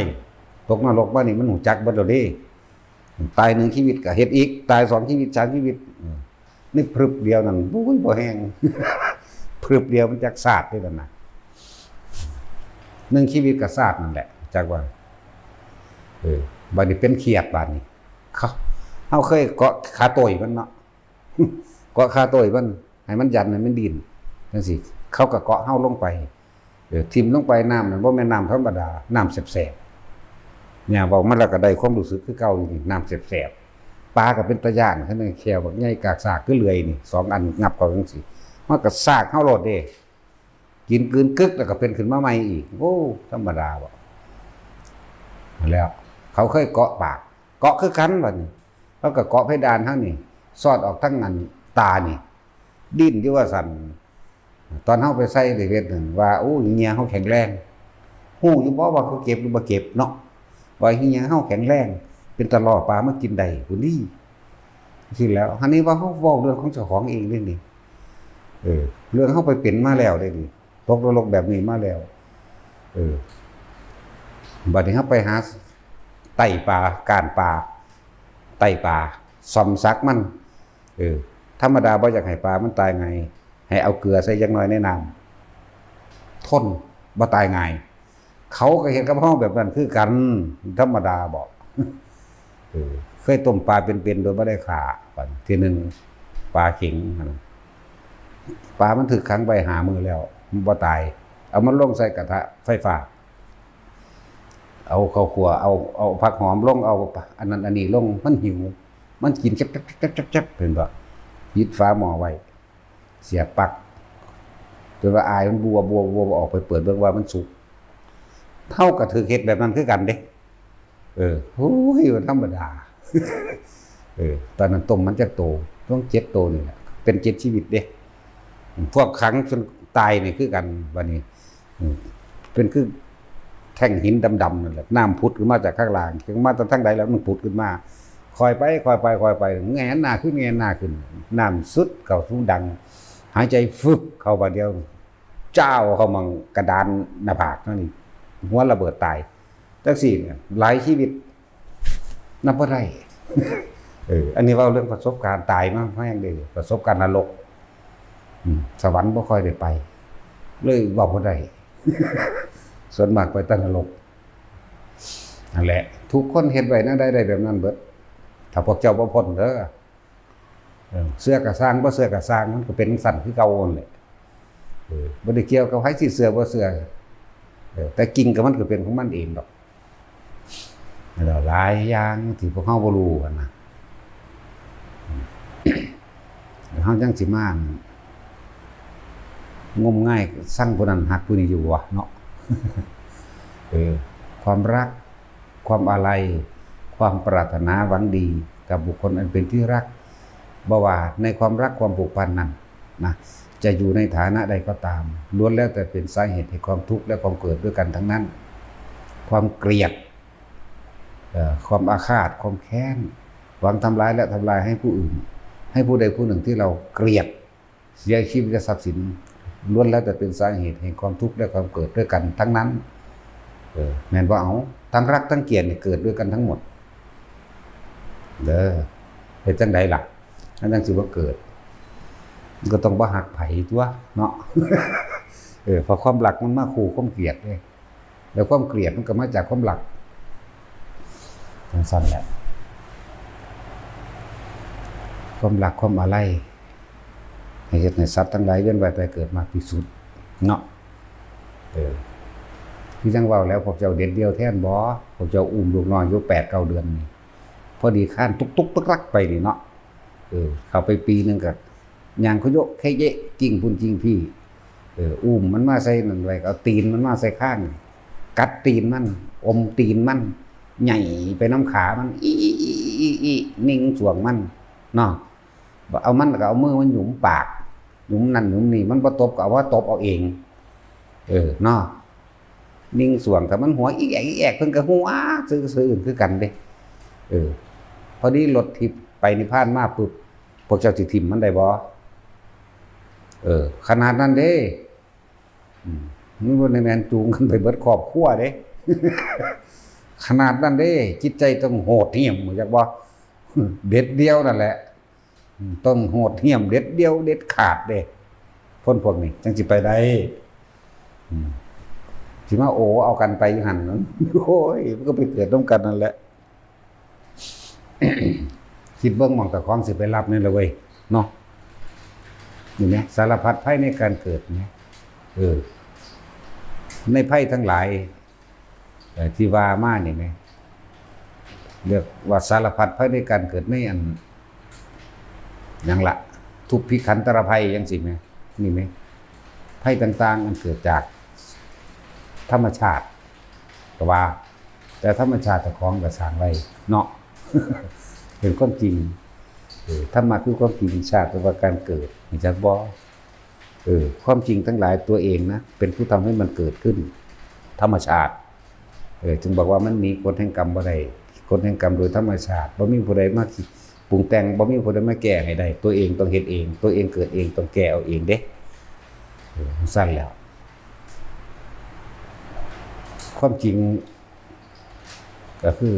ตกนรกบ่นี่มันหูจักเบิดแล้วเด้ตายหนึ่งชีวิตก็เฮ็ดอีกตาย2ชีวิต3ชีวิตนี่พรึบเดียวนั่นโอ้ยบ่แห้งพรึบเดียวมันจักซาดด้วยกันนะ1ชีวิตก็ซาดนั่นแหละจักว่าบัดนี้เป็นเครียดบัดนี้ เฮาเคยเกาะขาโต้ยมันเนาะ เกาะขาโต้ยมันให้มันยันให้มันดินจังซี่เขาก็เกาะเฮาลงไปทิ่มลงไปน้ำนั่นบ่แม่นน้ำธรรมดาน้ำแสบๆเนี่ยเว้ามันแล้วก็ได้ความรู้สึกคือเก่าอยู่นี่น้ำแสบๆปลาก็เป็นตะย่านคั่นนึงแควบักใหญ่กากซากคือเลื่อยนี่2อันงับเข้าจังซี่มันก็ซากเฮาโลดเด้กินกลืนกึกแล้วก็เป็นขึ้นมาใหม่อีกโอ้ธรรมดาบ่แล้วเขาเคยเกาะปากเกาะคือกันบัดนี้แล้วก็เกาะเพดานทั้งนี้สอดออกทั้งนั้นตานี่ดิ้นอยู่ว่าสั่นตอนเฮาไปใส่ได้เฮ็ดนั่นว่าโอ้เหียเฮาแข็งแรงฮู้อยู่บ่ว่าเขาเก็บหรือบ่เก็บเนาะว่าเหียเฮาแข็งแรงเป็นตะล่อปลามากินได้พุ่นนี่สิแล้วอันนี้ว่าเฮาเว้าเรื่องของเจ้าของเองเด้นี่เรื่องเฮาไปเป็นมาแล้วเด้นี่ตกนรกแบบนี้มาแล้วบัดนี้เฮาไปหาไต่ปลาก้านปลาไต่ปลาซ่อมซักมันธรรมดาบ่อยากให้ปลามันตายไงให้เอาเกลือใส่จักหน่อยในน้ำทนบ่ตายง่ายเขาก็เห็นกับเฮาแบบนั้นคือกันธรรมดาบ่เคยต้มปลาเป็นๆโดยบ่ได้ฆ่าบัดทีนึงปลาเข็งปลามันถูกขังไปหามือแล้วมันบ่ตายเอามันลงใส่กระทะไฟฟ้าเอาข้าวคั่วเอาผักหอมลงเอาอันนั้นอันนี้ลงมันหิวมันกินจับๆๆๆเห็นบ่ยึดฝาหม้อไว้เสียบปลั๊กจนว่าอายมันบัวออกไปเปิดเบิ่งว่ามันสุกเท่ากับถือเฮ็ดแบบนั้นคือกันเด้โอ้ยมันธรรมดาตอนนั้นต้มมันจะโตต้อง7โตนี่แหละเป็น7ชีวิตเด้พวกขังจนตายนี่คือกันบัดนี้เป็นคือแท่งหินดำๆนั่นแหละน้ำผุดขึ้นมาจากข้างล่างถึงมาทางใดแล้วมันผุดขึ้นมาคอยไปแงนหน้าขึ้นน้ำสุดเข้าสู่ดังหายใจฟึบเข้าบาดเดียวเจ้าเข้ามังกระดานหน้าผากนั่นนี่หัวระเบิดตายจังซี่เนี่ยหลายชีวิตนับบ่ได้อันนี้เว้าเรื่องประสบการณ์ตายมาแม่งเด้ประสบการณ์นรกสวรรค์บ่ค่อยได้ไปเลยเว้าบ่ได้ ส่วนมากไปแต่นรกนั่นแหละทุกคนเฮ็ดไว้นั่นได้แบบนั้นเบิดถ้าพวกเจ้าบ่พ้นเด้อเสื้อกระสร้างบ่เสื้อกระสร้างมันก็เป็นสั่นคือเก่านั่นแหละบ่ได้เกี่ยวกับไผสิเสื้อบ่เสื้อแต่กิ่งกับมันก็เป็นของมันเองดอกแล้วหลายอย่างที่พวกเฮาบ่รู้กันนะเฮาจังสิมางมง่ายสั่งผู้นั้นฮักผู้นี้อยู่วะเนาะความรักความอาลัยความปรารถนาหวังดีกับบุคคลอันเป็นที่รักบ่ว่าในความรักความผูกพันนั้นนะจะอยู่ในฐานะใดก็ตามล้วนแล้วแต่เป็นสาเหตุแห่งความทุกข์และความเกิดด้วยกันทั้งนั้นความเกลียดความอาฆาตความแค้นหวังทำร้ายและทำลายให้ผู้อื่นให้ผู้ใดผู้หนึ่งที่เราเกลียดเสียชีวิตและทรัพย์สินล้วนแล้วแต่เป็นสาเหตุแห่งความทุกข์และความเกิดด้วยกันทั้งนั้นแม่นบ่เอาทั้งรักทั้งเกลียดนี่เกิดด้วยกันทั้งหมดเด้อเฮ็ดจังได๋ล่ะอันจังสิบ่เกิดมันก็ต้องบ่ฮักไผตัวเนาะ เพราะความรักมันมาคู่ความเกลียดเด้แล้วความเกลียดมันก็มาจากความรักจังซั่นแหละความรักความอาลัยให้เฮ็ดให้สัตว์ทั้งหลายเวียนว่ายตายเกิดมาที่สุดเนาะที่จังเว้าแล้วพวกเจ้าเด็ดเดียวแท้นบ่พวกเจ้าอุ้มลูกน้อยอยู่8-9เดือนนี่พอดีข้านตุกๆตักๆไปนี่เนาะเข้าไปปีนึงก็ย่างขยกแค่เยะกิ้งพุ่นกิ้งพี่อุ้มมันมาใส่นั่นไว้เอาตีนมันมาใส่ข้างกัดตีนมันอมตีนมันใหญ่ไปน้ำขามันอีนิ่งสวงมันเนาะเอามันก็เอามือมันหยุมปากหยุมนั่นหยุมนี่มันบ่ตบก็เอาว่าตบเอาเองเนาะนิ่งสวงแต่มันหัวอีแอกเพิ่นก็หัวซื่อๆคือกันเด้พอดีรถทิพไปนิพพานมาปุ๊บพวกเจ้าสิทิ่มมันได้บ่ขนาดนั้นเด้มันบ่ได้แม่นจูงกันไปเบิดครอบครัวเด้ ขนาดนั้นเด้จิตใจต้องโหดเหี้ยมรู้จักบ่เด็ดเดียวนั่นแหละต้องโหดเหี้ยมเด็ดเดียวเด็ดขาดเด้คนพวกนี้จังสิไปได้สิมาโอเอากันไปอยู่หั่นโอ้ยมันก็ไปเกิดร่วมกันนั่นแหละ คิดเบิ่งหม่องตะของสิไปรับนี่ละเว้ยเนาะนี่แหมสารพัดภัยในการเกิดเนี่ยในภัยทั้งหลายที่ว่ามานี่แหมเรียกว่าสารพัดภัยในการเกิดในอันหยังละทุกพิขันตรภัยจังซี่แหมนี่แหมภัยต่างๆมันเกิดจากธรรมชาติก็ว่าแต่ธรรมชาติเจ้าของก็สร้างไว้เนาะ เป็นความจริงธรรมะคือความจริงชาติเป็นว่าการเกิดเห็นจักบ่ความจริงทั้งหลายตัวเองนะเป็นผู้ทำให้มันเกิดขึ้นธรรมชาติจึงบอกว่ามันมีกฎแห่งกรรมบ่ได้กฎแห่งกรรมโดยธรรมชาติบ่มีผู้ใดมาปรุงแต่งบ่มีผู้ใดมาแก้ให้ได้ตัวเองต้องเฮ็ดเองตัวเองเกิดเองต้องแก้เอาเองเด้สั้นแล้วความจริงก็คือ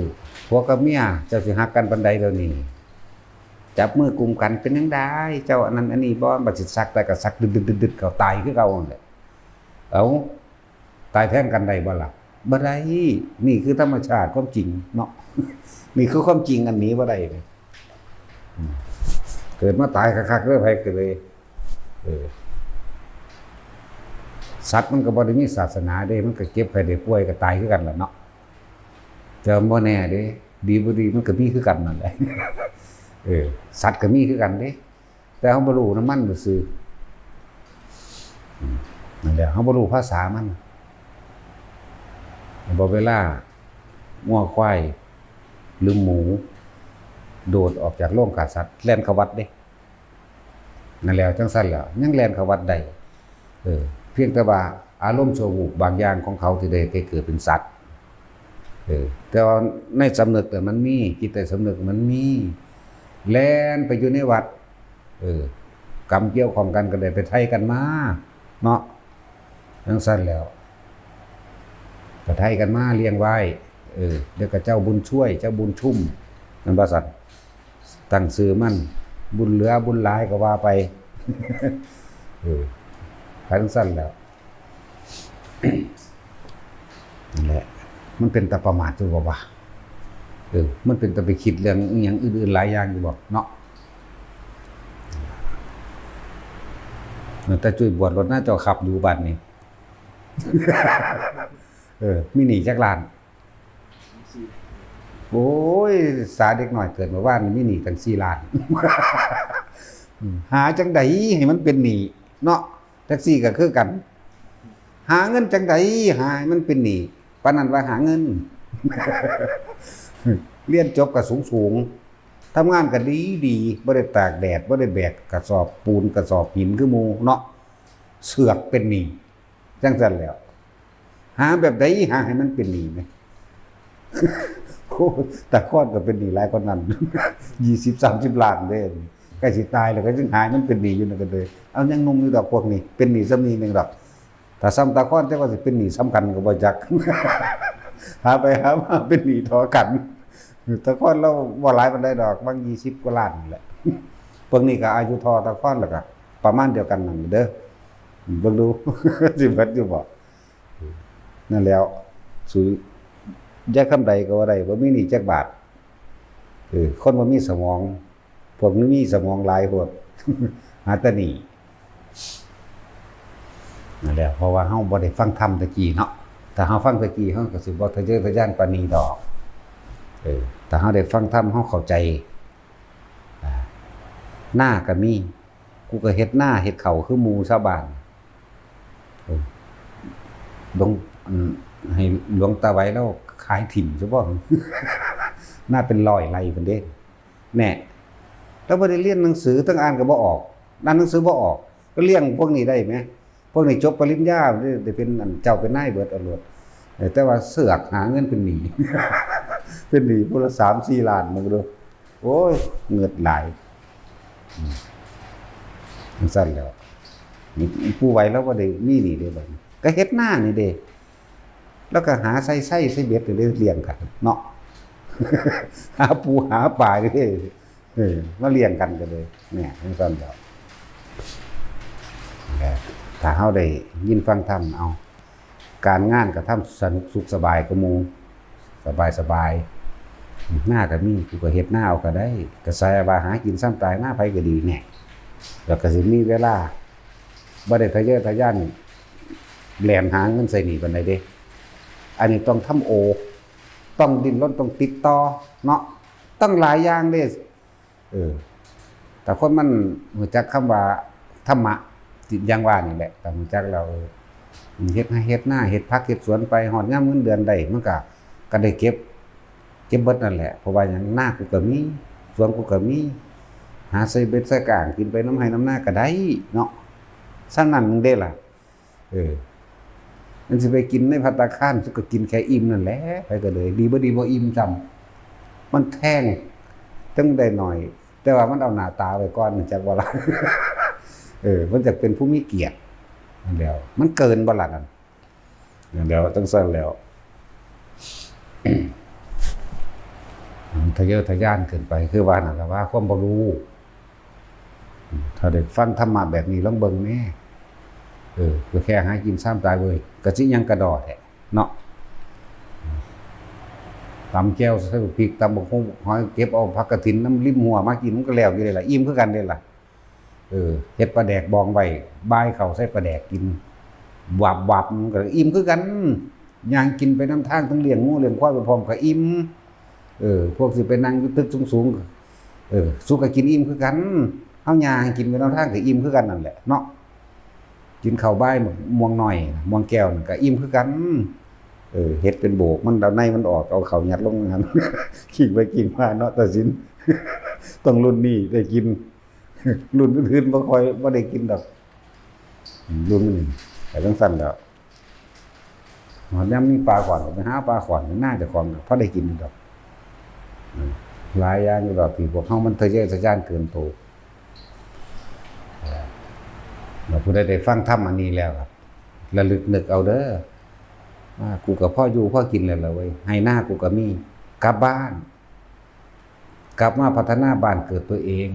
ผัวกับเมียเจ้าสิฮักกันปานใดเดี๋ยวนี้จับมือกุมกันเป็นจังได๋เจ้าอันนั้นอันนี้บ่บัดสิซักแต่ก็ซักดึดๆๆเขาตายคือเก่านั่นแหละเอาตายแทนกันได้บ่ล่ะบ่ได้นี่คือธรรมชาติความจริงเนาะ นี่คือความจริงอันนี้บ่ได้เลยเกิดมาตายคักๆเด้อไผก็เลยสัตว์มันก็บ่ได้มีศาสนาเด้มันก็เจ็บไข้ได้ป่วยก็ตายคือกันล่ะเนาะแต่บ่แน่เด้ดีบ่ดีมันก็มีคือกันนั่นแหละ สัตว์ก็มีคือกันเด้แต่เฮาบ่รู้นำมันซื่อนั่นแหละเฮาบ่รู้ภาษามันบ่เวลางัวควายหรือหมูโดดออกจากโรงฆ่าสัตว์แล่นเข้าวัดเด้นั่นแล้วจังซั่นแล้วยังแล่นเข้าวัดได้เพียงแต่ว่าอารมณ์ชั่ววูบบางอย่างของเขาที่ได้เกิดเป็นสัตว์แต่ว่าในสำนึกแต่มันมีจิตใต้สำนึกมันมีแล่นไปอยู่ในวัดกรรมเกี่ยวข้องกันก็ได้ไปไทยกันมาเนาะจังซั่นแล้วก็ไทยกันมาเลี้ยงไว้เดี๋ยวก็เจ้าบุญช่วยเจ้าบุญชุ่มนั่นว่าซั่นตั้งชื่อมันบุญเหลือบุญหลายก็ว่าไปจังซั่นแล้ว นั่นแหละมันเป็นตาประมาทอยู่บ่วะมันเป็นตาไปคิดเรื่องอีหยังอื่นๆหลายอย่างอยู่บ่เนาะแต่ช่วยบวชรถหน้าเจ้าขับอยู่บัดนี้ มีหนี้จักล้านโอ้ยสาเด็กน้อยเกิดมาว่ามีหนี้ตั้ง4 ล้าน หาจังได๋ให้มันเป็นหนี้เนาะแท็กซี่ก็คือกันหาเงินจังได๋หาให้มันเป็นหนี้ปานนั้นว่าหาเงิน เรียนจบก็สูงๆทำงานก็ดีบ่ได้ตากแดดบ่ได้แบกกระสอบปูนกระสอบหินคือหมู่เนาะเสือกเป็นหนี้จังซั่นแล้วหาแบบใดหาให้มันเป็นหนี้แหม โอ้แต่คอนก็เป็นหนี้หลายกว่านั้น 20-30 ล้านเด้ใกล้สิตายแล้วก็จึงหายมันเป็นหนี้อยู่นั่นก็เลยเอายังหนุ่มอยู่ดอกพวกนี้เป็นหนี้ซ้ำนี้นึงดอกถ้าซ้ำตาคอนแต่ว่าสิเป็นหนี้สำคัญก็บ่จัก หาไปหามาเป็นหนี้ทอกันตะคอนเราบ่หลายปานใดดอกบาง20 กว่าล้านนี่แหละ พวกนี้ก็อายุทอตะคอนแล้วก็ประมาณเดียวกันนั่นเด้อเบิ่งดู สิเบิดอยู่บ่นั่นแล้วสุยาคำใดก็ว่าได้บ่มีหนี้จักบาทคนบ่มีสมองพวกนี้มีสมองหลายพวก หาแต่หนี้นั่นแหละเพราะว่าเฮาบ่ได้ฟังธรรมตะกี้เนาะถ้าเฮาฟังตะกี้เฮาก็สิบ่ทะเยอทะยานปานนี้ดอกถ้าเฮาได้ฟังธรรมเฮาเข้าใจหน้าก็มีกูก็เฮ็ดหน้าเฮ็ดเขาคือหมู่ชาวบ้านให้หลวงตาไว้แล้วขายถิ่นซะบ่ หน้าเป็น100 ไร่เพิ่นเด้แน่แล้วบ่ได้เรียนหนังสือทั้งอ่านก็บ่ออกอ่านหนังสือบ่ออกก็เลี้ยงพวกนี้ได้ไหมพวกนี้จบปริญญาได้เป็นเจ้าเป็นนายเบิดเอาโลดแต่ว่าเสือกหาเงินเป็นหนี้ เป็นหนี้พุ่นละ 3-4 ล้านมึงดูโอ้ยเงิดหลายมันสั่นแล้วนี่ผู้ไว้แล้วบ่ได้มีหนี้เด้บัดก็เฮ็ดหน้านี่เด้แล้วก็หาไส้ใส่เบ็ดได้เลี้ยงกันเนาะ หาปูหาปลาเด้มาเลี้ยงกันก็เลยเนี่ยมันสั่นแล้วถ้าเฮาได้ยินฟังธรรมเอาการงานก็ทำสนุกสุขสบายกว่าหมู่สบาย หน้าก็มีกูก็เฮ็ดหน้าเอาก็ได้ก็ใส่ว่าหากินซ้ำตายหน้าไผก็ดีแน่แล้วก็สิมีเวลาบ่ได้ทะเยอทะยานแล่นหาเงินใส่หนี้ปานใดเด้อันนี้ต้องทำโอต้องดิ้นรนต้องติดต่อเนาะต้องหลายอย่างเด้แต่คนมันรู้จักคำว่าธรรมะอย่างว่านี่แหละแต่รู้จักเราเฮ็ดหน้าเฮ็ดผักเฮ็ดสวนไปฮอดยามเงินเดือนได้มันก็ได้เก็บเบิดนั่นแหละเพราะว่าหยังหน้ากูก็มีสวนกูก็มีหาใส่เบ็ดใส่กลางกินไปน้ำให้น้ำหน้าก็ได้เนาะซ้ำนั้นมึงได้ล่ะมันสิไปกินในภัตตาคารก็กินแค่อิ่มนั่นแหละไปก็เลยดีบ่อิ่มจำมันแท่งจังได้หน่อยแต่ว่ามันเอาหน้าตาไว้ก่อนจักว่าล่ะมันจะเป็นผู้มีเกียรตินั่นแล้วมันเกินบ่ล่ะนั่นนั่นแล้วจังซั่นแล้วทะเยอทะยานเกินไปคือว่านั่นล่ะว่าความบ่รู้ถ้าได้ฟังธรรมะแบบนี้ลองเบิ่งแน่ก็แค่หากินซ้ำตายเว้ยก็สิยังกระดอแท้เนาะตำแก้วใส่พริกตำบักหุ่งหอยเก็บเอาผักกฐินน้ำริมหัวมากินมันก็แล้วอยู่เลยล่ะอิ่มคือกันเด้ล่ะเฮ็ดปลาแดกบองไว้บายเข้าใส่ปลาแดกกินวับมันก็อิ่มคือกันย่างกินไปน้ำทางทั้งเลี้ยงงูเลี้ยงควายไปพร้อมก็อิ่มพวกสิไปนั่งอยู่ตึกสูงๆสุกก็กินอิ่มคือกันเฮาย่างกินไปน้ำทางก็อิ่มคือกันนั่นแหละเนาะกินข้าวบ่ายม่วงน้อยม่วงแก้วนั่นก็อิ่มคือกันเฮ็ดเป็นโบกมันเอาในมันออกเอาเข้ายัดลงงั้นขิงไปขิงมาเนาะตัดสินต้องรุ่นนี้ได้กินรุ่นอื่นๆบ่ได้กินดอกรุ่นนี้แต่จังซั่นแล้วหอนยามมีปลาขวัญไปหาปลาขวัญน่าจะของพอได้กินดอกหลายอย่างอยู่ดอกที่พวกเฮามันทะเยอทะยานเกินโตเราผู้ใดได้ฟังธรรมอันนี้แล้วครับระลึกนึกเอาเด้อว่ากูกับพ่ออยู่พ่อกินแล้วล่ะเว้ยให้หน้ากูก็มีกลับบ้านกลับมาพัฒนาบ้านเกิดตัวเอง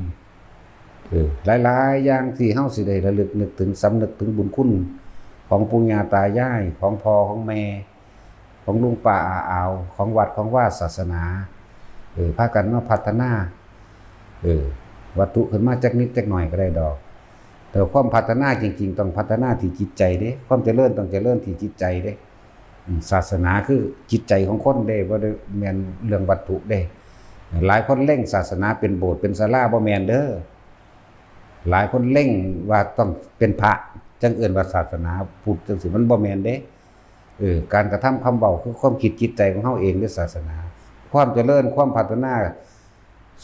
หลายๆอย่างที่เฮาสิได้ระลึกนึกถึงสำนึกถึงบุญคุณของปู่ย่าตายายของพ่อของแม่ของลุงป้าอาอาวของวัดของว่าศาสนาพากันมาพัฒนาวัตถุขึ้นมาจักนิดจักหน่อยก็ได้ดอกแต่ความพัฒนาจริงๆต้องพัฒนาที่จิตใจเด้ความเจริญต้องเจริญที่จิตใจเด้ศาสนาคือจิตใจของคนเด้บ่ได้แม่นเรื่องวัตถุเด้หลายคนเล่งศาสนาเป็นโบสถ์เป็นศาลาบ่แม่นเด้อหลายคนเล่งว่าต้องเป็นพระจังเอิ้นว่าศาสนาพุทธจังซี่มันบ่แม่นเด้การกระทำคำเว้าคือความคิดจิตใจของเฮาเองในศาสนาความเจริญความพัฒนา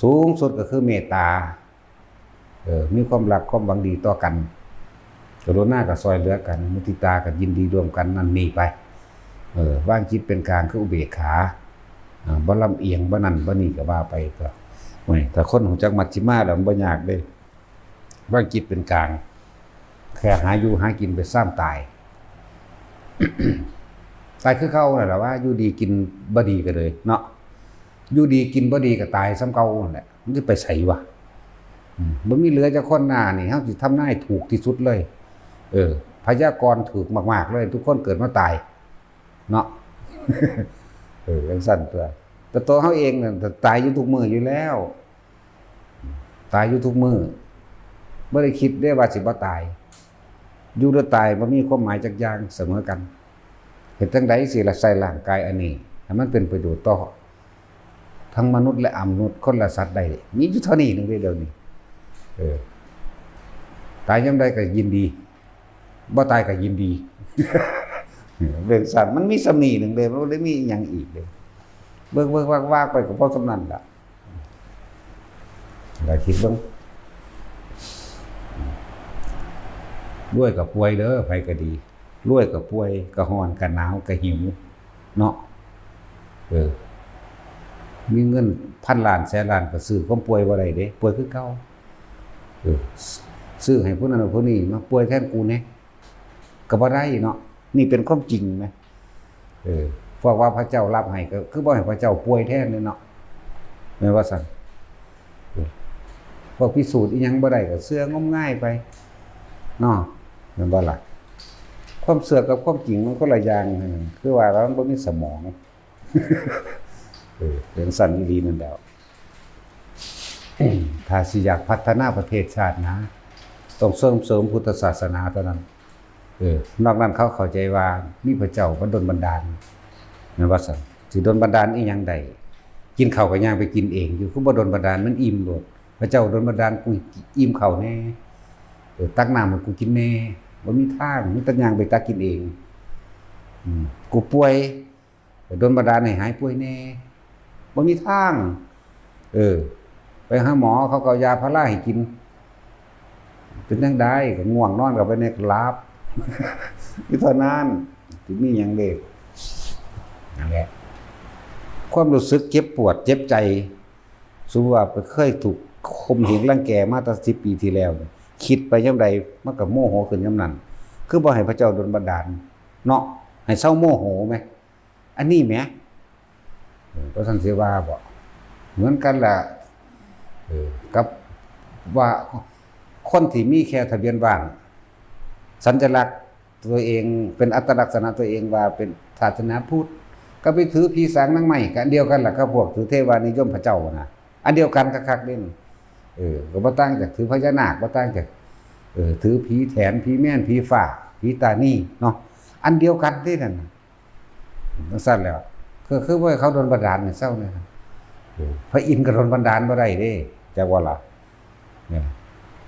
สูงสุดก็คือเมตตามีความรักความหวังดีต่อกันกรุณาก็ซอยเหลือกันมุทิตาก็ยินดีร่วมกันนั่นนี่ไปวางจิตเป็นกลางคืออุเบกขาบ่ลำเอียงบ่นั่นบ่นี่ก็ว่าไปก็โอ้ยถ้าคนรู้จักมัชฌิมาแล้วมันบ่ยากเด้วางจิตเป็นกลางแค่หาอยู่หากินไปซ้ำตาย ตายคือเก่านั่นแหละว่าอยู่ดีกินบ่ดีก็เลยเนาะอยู่ดีกินบ่ดีก็ตายซ้ำเก่านั่นแหละมันสิไปไสวะบ่มีเหลือจักคนหน้านี่เฮาสิทำนายถูกที่สุดเลยพยากรณ์ถูกมากๆเลยทุกคนเกิดมาตายเนาะจังซั่นแต่ตัวเฮาเองน่ะตายอยู่ทุกมื้ออยู่แล้วตายอยู่ทุกมื้อบ่ได้คิดได้ว่าสิบ่ตายอยู่หรือตายบ่มีความหมายจักอย่างเสมอกันเฮ็ดจังได๋สิละใส่ร่างกายอันนี้ให้มันเป็นประโยชน์ต่อทั้งมนุษย์และอมนุษย์คนละสัตว์ได้มีอยู่เท่านี้นึงเดียวนี้ตายยามใดก็ยินดีบ่ตายก็ยินดีเป็นสัตว์มันมีสำนีหนึ่งเลยมันบ่ได้มีหยังอีกเลยเบิ่งวากๆไปก็พอสำนั้นล่ะได้คิดเบิ่งรวยกับป่วยเด้อไผก็ดีรวยกับป่วยก็ร้อนก็หนาวก็หิวเนาะมีเงินพันล้านแสนล้านก็ซื้อความป่วยบ่ได้เด้ป่วยคือเก่าซื้อให้ผู้นั้นผู้นี้มาป่วยแทนกูแน่ก็บ่ได้เนาะนี่เป็นความจริงมั้ยพวกว่าพระเจ้ารับให้ก็คือบ่ให้พระเจ้าป่วยแทนเลยเนาะแม่นว่าซั่นพวกพิสูจน์อีหยังบ่ได้ก็เชื่องมง่ายไปเนาะแม่นบ่ล่ะความเชื่อกับความจริงมันคนละอย่างคือว่าแล้วมันบ่มีสมอง เรื่องสั้นดีนั่นแล้วถ้าสิอยากพัฒนาประเทศชาตินะต้องเสริมพุทธศาสนาเท่านั้นนอกนั้นเขาเข้าใจว่ามีพระเจ้ามาดลบันดาลนั่นว่าซั่นสิดลบันดาลอีหยังใดกินข้าวก็ย่างไปกินเองอยู่คือบ่ดลบันดาลมันอิ่มโลดพระเจ้าดลบันดาลกูอิ่มข้าวแน่ตักน้ำให้กูกินแน่บ่มีทางมึงตักย่างไปตักกินเองกูป่วยดลบันดาลให้หายป่วยแน่บ่มีทางไปหาหมอเขาก็เอายาพาราให้กินเป็นจังได๋ก็ง่วงนอนก็ไปในหลับอยู่เท่านั้นสิมีหยังเด้นั่นแหละความรู้สึกเจ็บปวดเจ็บใจสมมุติว่าเคยถูกข่มเหงรังแกมาตั้ง10 ปีที่แล้วคิดไปยามใดมันก็โมโหขึ้นยามนั้นคือบ่ให้พระเจ้าดลบันดาลเนาะให้เศร้าโมโหไหมอันนี้แหมพระท่านสิว่าบ่เหมือนกันล่ะกับว่าคนที่มีแค่ทะเบียนบ้านสัญลักษณ์ตัวเองเป็นอัตลักษณะตัวเองว่าเป็นศาสนาพุทธก็ไปถือผีสางนางไม้กันเดียวกันล่ะกับพวกถือเทวานิยมพระเจ้านะอันเดียวกันคักๆเด่นก็บ่ต่างจากถือพญานาคบ่ต่างจากถือผีแถนผีแม่นผีฝ่าผีตานี่เนาะอันเดียวกันเด้นั่นจังซั่นแล้วคือว่าเขาโดนบันดาลให้เศร้าเนี่ยพระอินทร์ก็โดนบันดาลบ่ได้เด้จักว่าล่ะเนี่ย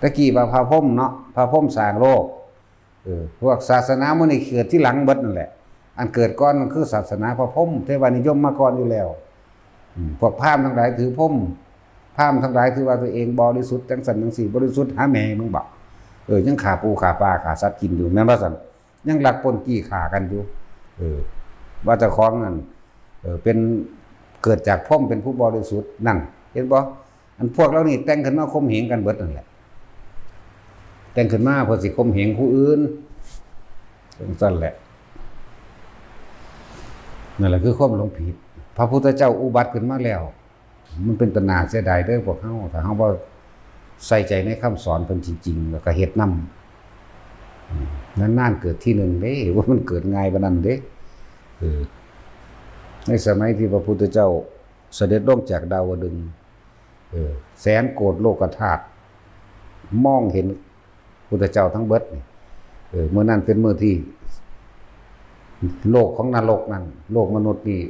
ตะกี้ว่าพระพรหมเนาะพระพรหมสร้างโลกพวกศาสนามันนี่เกิดที่หลังเบิดนั่นแหละอันเกิดก่อนมันคือศาสนาพระพรหมเทวานิยมมาก่อนอยู่แล้วพวกพราหมณ์ทั้งหลายถือพรหมพราหมณ์ทั้งหลายถือว่าตัวเองบริสุทธิ์จังสันจังสี่บริสุทธิ์หาแม่มึงบอกยังขาปูขาปลาขาสัตว์กินอยู่แม่นว่าซั่นยังลักปล้นจี้ฆ่ากันอยู่ว่าเจ้าของนั่นเป็นเกิดจากพรหมเป็นผู้บริสุทธิ์นั่นเห็นบ่อันพวกเรานี่แต่งขึ้นมาข่มเหงกันเบิดนั่นแหละแต่งขึ้นมาเพื่อสิข่มเหงผู้อื่นจังซั่นแหละนั่นแหละคือความหลงผิดพระพุทธเจ้าอุบัติขึ้นมาแล้วมันเป็นตนาเสียดายเด้อพวกเฮาถ้าเฮาบ่ใส่ใจในคำสอนเพิ่นจริงๆแล้วก็เฮ็ดนำนานๆเกิดที่หนึ่งเด้ว่ามันเกิดง่ายปานนั้นเด้ในสมัยที่พระพุทธเจ้าเสด็จลงจากดาวดึงส์แสนโกฏโลกธาตุมองเห็นพุทธเจ้าทั้งเบิดนี่เมื่อนั้นเป็นมื้อที่โลกของนรกนั่นโลกมนุษย์นี่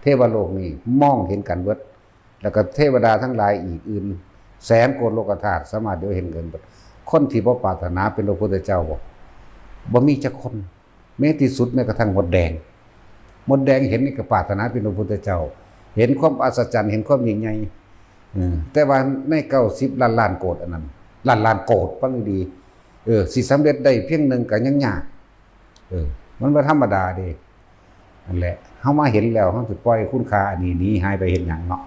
เทวโลกนี่มองเห็นกันเบิดแล้วก็เทวดาทั้งหลายอีกอื่นแสนโกฏโลกธาตุสามารถเดี๋ยวเห็นกันเบิดคนที่บ่ปรารถนาเป็นพระพุทธเจ้าบ่มีจักคนแม้ที่สุดแม้กระทั่งมดแดงเห็นนี่ก็ปรารถนาเป็นพระพุทธเจ้าเห็นความอัศจรรย์เห็นความยิ่งใหญ่แต่ว่าใน90ล้านโกฏอันนั้นล้านโกฏฟังดีสิสำเร็จได้เพียงหนึ่งก็ยังยากมันบ่ธรรมดาเด้นั่นแหละเฮามาเห็นแล้วเฮาสิปล่อยคุณค่าอันนี้หนีหายไปเฮ็ดหยังเนาะ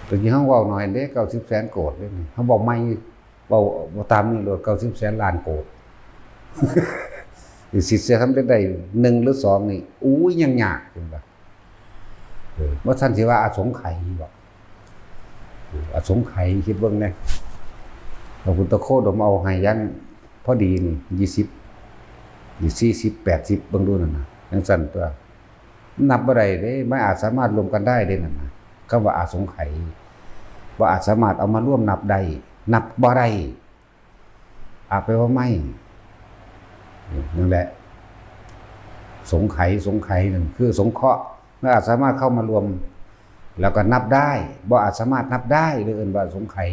ตะกี้เฮาเว้าน้อยเด้90แสนโกฏเด้เฮาบอกใหม่เว้าตามนี้โลด90แสนล้านโกฏสิจะทำได้1หรือ2นี่อู้ยยังยากจังบ่บ่ทันสิว่าอสงไขยบ่อสงไขยคิดเบิ่งแน่พระพุทธโคดมเอาให้ยังพอดีนี่20 40 80เบิ่งดูนั่นน่ะจังซั่นตัวนับบ่ได้เด้ไม่อาจสามารถรวมกันได้เด้นั่นน่ะคำว่าอสงไขยบ่อาจสามารถเอามาร่วมนับได้นับบ่ได้แปลว่าไม่นั่นแหละสงไขยนั่นคือสงเคราะห์ไม่อาจสามารถเข้ามารวมแล้วก็นับได้บ่อาจสามารถนับได้หรือเอิ้นว่าสงไขย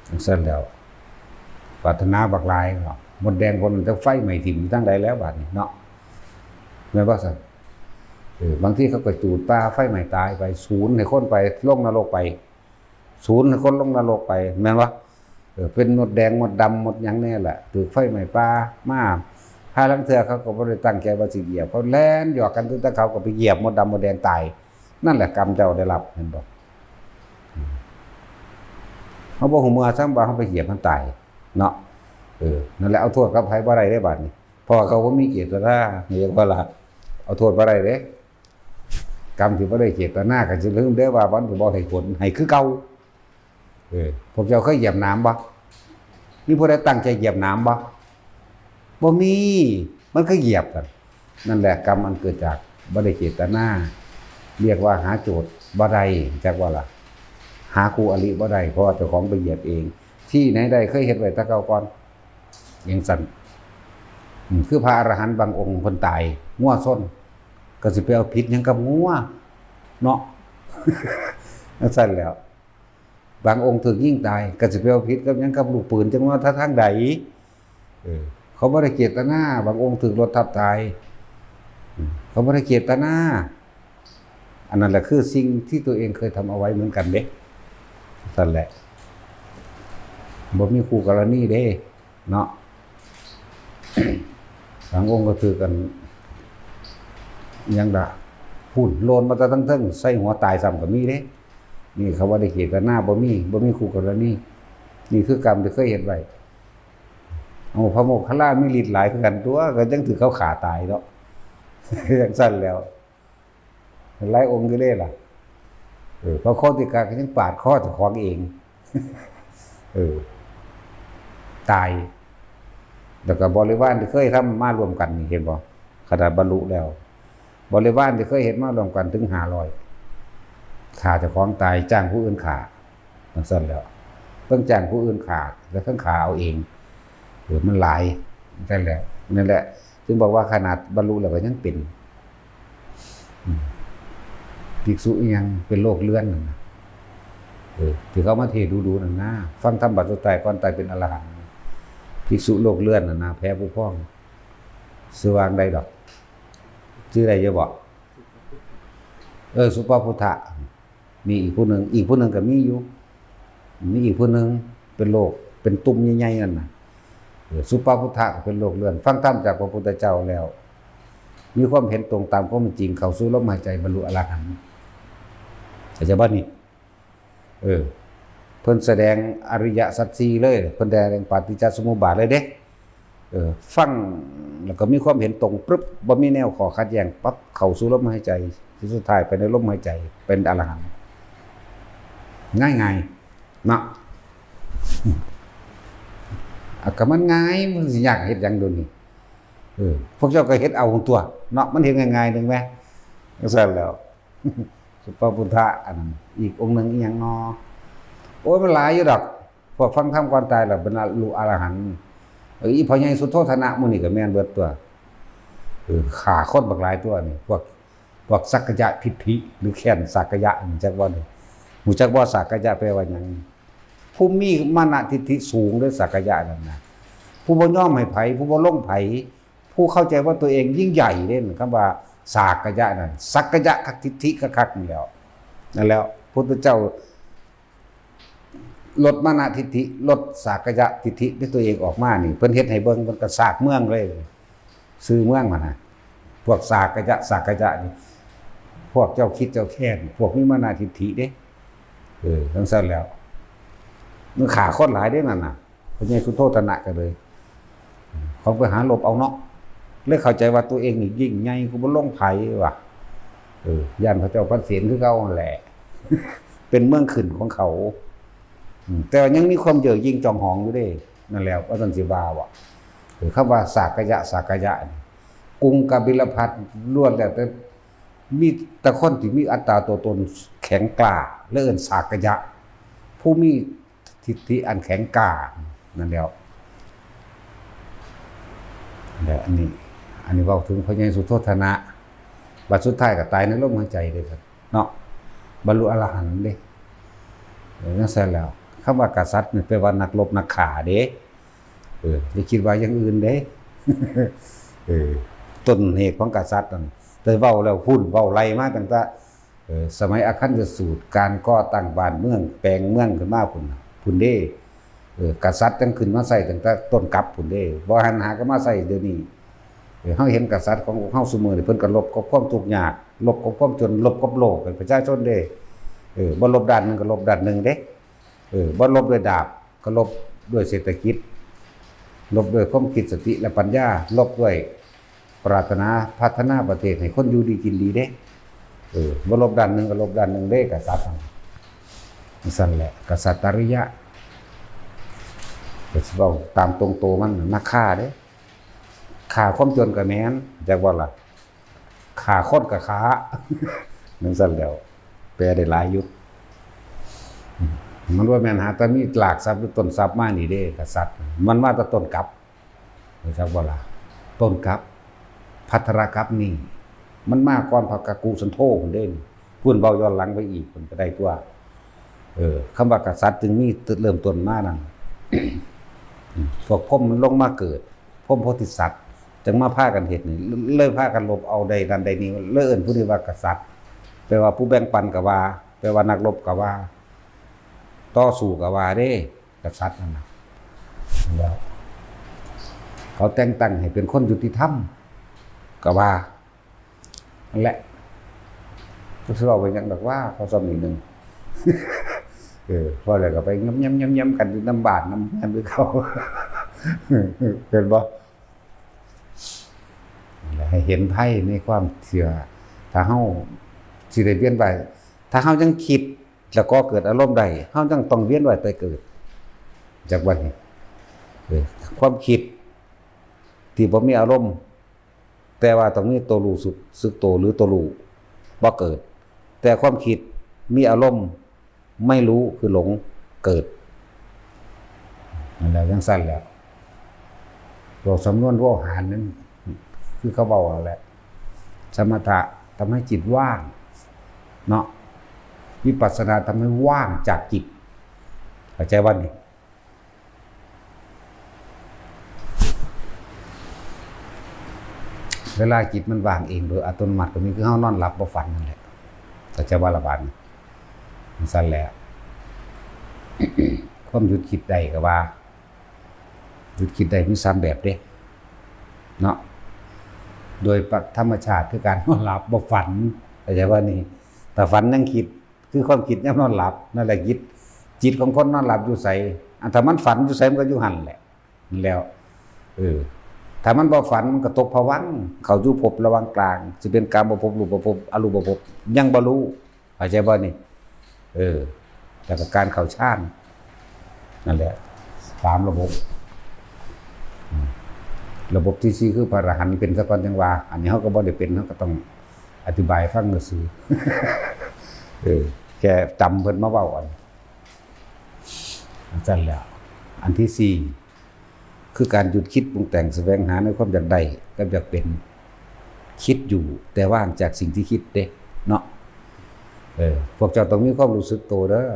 จังซั่นแล้วปรารถนาบักหลายเนาะมดแดงคนจะไฟไหม้ถิ่มทั้งใดแล้วบัดนี้เนาะแม่นบ่ซั่นบางทีเขาก็จูดปลาไฟไหม้ตายไปศูนย์ให้คนไปลงนรกไปศูนย์ให้คนลงนรกไปแม่นบ่เป็นมดแดงมดดำมดหยังแน่แหละถูกไฟไหม้ปลามาหาลังเทื่อเขาก็บ่ได้ตั้งใจว่าสิเหยียบเขาแล่นหยอกกันแต่เขาก็ไปเหยียบมดดำมดแดงตายนั่นแหละกรรมเจ้าได้รับเห็นบ่เฮาบ่ฮู้ว่าซ้ํว่าเฮาไปเหยียบมันตายเนาะนั่นแหละเอาโทษกับไผบ่ได้เด้บัดนี้เพราะเขาบ่มีเจตนาเรียกว่าล่ะเอาโทษบ่ได้เด้กรรมที่บ่ได้เจตนาก็สิลืมเด้อว่ามันสิบ่ให้ผลให้คือเก่าพวกเจ้าเคยเหยียบน้ำบ่มีผู้ใดตั้งใจเหยียบน้ำบ่มีมันก็เหยียบกันนั่นแหละกรรมมันเกิดจาก บ่ได้เจตนาเรียกว่าหาโจทย์บ่ได้จักว่าล่ะหาครูอริบ่ได้เพราะว่าเจ้าของไปเหยียบเอง ที่ไหนได้เคยเฮ็ดไว้แตะเก่าก่อนอย่างสั่นคือพระอรหันต์บางองค์เพิ่นตายงัวส้นก็สิไปเอาผิดหยังกับงัวเนาะ จังซั่นแล้ว บางองค์ถูกยิงตายก็สิไปเอาผิดกับหยังกับลูกปืนจังว่าทางใดเขาบ่ได้เจตนาบางองค์ถูกรถทับตายเขาบ่ได้เจตนาอันนั้นแหละคือสิ่งที่ตัวเองเคยทำเอาไว้เหมือนกันเด้นั่นแหละบ่มีคู่กรณีเด้เนาะ บางองค์ก็ถือกันยังด่าหุ่นโลนมาแต่ทั้งใส่หัวตายซ้ำก็มีเด้นี่เขาว่าได้เจตนาบ่มีคู่กรณีนี่คือกรรมที่เคยเห็นไว้เอาพระโมคคัลลามีฤทธิ์หลายคือกันตัวก็จังถือเขาขาตายเนาะ จังซั่นแล้วหลายองค์ก็ได้ล่ะพระโคติกาก็ยังปาดคอเจ้าของเอง ตายแล้วก็บริวารที่เคยทำมารวมกันนี่เห็นบ่ขนาดบรรลุแล้วบริวารที่เคยเห็นมารวมกันถึง500ฆ่าเจ้าของตายจ้างผู้อื่นฆ่าจังซั่นแล้วต้องจ้างผู้อื่นฆ่าแล้วต้องฆ่าเอาเองมันหลายนั่นแหละจึงบอกว่าขนาดบรรลุแล้วก็ยังเป็นภิกษุอีหยังเป็นโรคเลื่อนนั่นน่ะที่เขามาเทศดูนั่นนะฟังธรรมบัดสุดท้ายก่อนตายเป็นอรหันต์ภิกษุโรคเลื่อนนั่นนะแพ้ผู้พ้องสว่างได้ดอกชื่ออะไรจะบอกสุปาพุทธะมีอีกผู้หนึ่งก็มีอยู่มีอีกผู้หนึ่งเป็นโรคเป็นตุ่มใหญ่ๆนั่นน่ะสุปาพุทธะเป็นโรคเลื่อนฟังธรรมจากพระพุทธเจ้าแล้วมีความเห็นตรงตามความจริงเข้าสู่ลมหายใจบรรลุอรหันต์เข้าใจบ่นี่เพิ่นแสดงอริยสัจสี่เลยเพิ่นแสดงปฏิจจสมุปบาทเลยเด้ฟังแล้วก็มีความเห็นตรงปึ๊บบ่มีแนวขอขัดแย้งปั๊บเข้าสู่ลมหายใจที่สุดท้ายไปในลมหายใจเป็นอรหันต์ง่ายๆเนาะก็มันง่ายมันสิยากเฮ็ดหยังโดนนี่พวกเจ้าก็เฮ็ดเอาของตัวเนาะมันเฮ็ดง่ายๆนึงแหมจังซั่นแล้ว สุปาพุทธะอันอีกองค์นึงอีหยังเนาะโอ้ยมันหลายอยู่ดอกพวกฟังธรรมก่อนตายแล้วบรรลุอรหันต์อีพ่อใหญ่สุโธทนะหมู่นี่ก็แม่นเบิดตัวฆ่าคนบักหลายตัวนี่พวกสักกยะทิฏฐิหรือแค้นสักกยะจักบ่นี่ฮู้จักบ่สักกยะแปลว่าหยังผู้มีมานะทิฏฐิสูงด้วยสักกยะนั่นน่ะผู้บ่ยอมให้ไผผู้บ่ลงไผผู้เข้าใจว่าตัวเองยิ่งใหญ่เด้คำว่าสักกยะนั่นสักกยะคักทิฏฐิคักๆนี่แล้วนั่นแล้วพุทธเจ้าลดมานะทิฏฐิลดสักกยะทิฏฐิด้วยตัวเองออกมานี่เพิ่นเฮ็ดให้เบิ่งเพิ่นก็สากเมืองเลยซื้อเมืองมาน่ะพวกสักกยะนี่พวกเจ้าคิดเจ้าแค้นพวกมีมานะทิฏฐิเด้จังซั่นแล้วมันฆ่าคนหลายเด้นั่นน่ะพระเยซูโธทนะก็เลยเขาไปหาลบเอาเนาะเลยเข้าใจว่าตัวเองนี่ยิ่งใหญ่กูบ่ลงไผว่ะย่านพระเจ้าพระเศียรคือเก่านั่นแหละ เป็นเมืองขึ้นของเขาแต่ยังมีความเย่อหยิ่งจองหองอยู่เด้นั่นแหละว่าท่านสิว่าว่ะคำว่าสักกยะกรุงกบิลพัสล้วนแต่มีแต่คนที่มีอัตตาตัวตนแข็งกล้าและเอิ้นสักกยะผู้มีทิฏฐิอันแข็งกล้านั่นแล้วอันนี้เว้าถึงพระเยซูโธทนะบัดสุดท้ายก็ตายในลมหายใจเลยครับเนาะบรรลุอรหันต์เด้นั่นแซ่แล้วคำว่ากษัตริย์นี่แปลว่านักรบนักฆ่าเด้อย่าคิดว่าอย่างอื่นเด้ ต้นเหตุของกษัตริย์นั่นแต่เว้าแล้วพุ่นเว้าไล่มาตั้งแต่สมัยอาคันตุสูตรการก่อตั้งบ้านเมืองแปลงเมืองขึ้นมาพุ่นเด้กษัตริย์จังขึ้นมาใส่ตั้งแต่ต้นกับพุ่นเด้บ่หันหาก็มาใส่เดี๋ยวนี้เฮาเห็นกษัตริย์ของเฮาซุมื้อนี่เพิ่นก็ลบกับความทุกข์ยากลบกับความจนลบกับโลกเป็นประชาชนเด้บ่ลบด้านนึงก็ลบด้านนึงเด้บ่ลบด้วยดาบก็ลบด้วยเศรษฐกิจลบด้วยความคิดสติและปัญญาลบด้วยปรารถนาพัฒนาประเทศให้คนอยู่ดีกินดีเด้บ่ลบด้านนึงก็ลบด้านนึงเด้กษัตริย์นั่นแหละกษัตริยะก็สิเว้าตามตรงโตมันนักฆ่าเด้ฆ่าความจนก็แม่นจักว่าล่ะ ขาคนกับขานั่นสั่นแล้วแปลได้หลายอยู่มันว่าแม่นหาแต่มีหลากทรัพย์หรือต้นทรัพย์มานี่เด้กษัตริย์มันมาแต่ต้นกับรู้จักบ่ล่ะต้นกับภัทรกับนี่มันมาก่อนพระกกูสันโธพุ่นเด้พุ่นเว้าย้อนหลังไปอีกเพิ่นก็ได้ตัวคำว่ากษัตริย์จึงมีเริ่มต้นมานั่น พวกพรหมมันลงมาเกิดพรหมโพธิสัตว์จึงมาพากันเฮ็ดนี่เลยพากันลบเอาใดนั้นใดนี้เลยเอิ้นผู้นี้ว่ากษัตริย์แปลว่าผู้แบ่งปันก็ว่าแปลว่านักรบก็ว่าต่อสู้ก็ว่าเด้กษัตริย์นั่นน่ะแล้วเขาแต่งตั้งให้เป็นคนยุติธรรมก็ว่านั่นแหละก็สิเอาไปหยังดอกว่าเขาซ้ำนิดนึงพอแล้วก็ไปย้ำๆๆกันอยู่น้ำบาดน้ำแม่นด้วยเขาเห็นบ่ให้เห็นไพ่ในความเชื่อถ้าเฮาสิได้เวียนไปถ้าเฮายังคิดแล้วก็เกิดอารมณ์ใดเฮาจังต้องเวียนว่ายตายเกิดจากวันนี้ความคิดที่บ่มีอารมณ์แต่ว่าต้องมีตัวรู้สึกตัวหรือตัวรู้บ่เกิดแต่ความคิดมีอารมณ์ไม่รู้คือหลงเกิดนั่นแหละจังซั่นแล้วตัวสำนวนโวหารนั้นคือเขาเว้าแหละสมถะทำให้จิตว่างเนาะวิปัสสนาทำให้ว่างจากจิตเข้าใจว่านี่เวลาจิตมันว่างเองโดยอัตโนมัติก็มีคือเฮานอนหลับบ่ฝันนั่นแหละเข้าใจว่าละบาดนี้มันสั่นแล้ว ความหยุดคิดได้ก็ว่าหยุดคิดได้มี3แบบเด้เนาะโดยธรรมชาติคือการนอนหลับบ่ฝันเข้าใจว่านี่แต่ฝันยังคิดคือความคิดยามนอนหลับนั่นแหละจิตของคนนอนหลับอยู่ไสถ้ามันฝันอยู่ไสมันก็อยู่หั่นแหละนั่นแล้วถ้ามันบ่ฝันมันก็ตกภวังค์เข้าอยู่ภพระหว่างกลางสิเป็นกามภพรูปภพอรูปภพยังบ่รู้เข้าใจบ่นี่แล้วก็การเข้าฌานนั่นแหละ3ระบบระบบที่4คือพระอรหันต์เป็นซะก่อนจังว่าอันนี้เฮาก็บ่ได้เป็นเฮาก็ต้องอธิบายฟังซื่อแค่จำเพิ่นมาเว้าอันนั่นแหละอันที่4คือการหยุดคิดปรุงแต่งแสวงหาในความอยากได้กับอยากเป็นคิดอยู่แต่ว่างจากสิ่งที่คิดเด้เนาะพวกเจ้าต้องมีความรู้สึกตัวเด้อ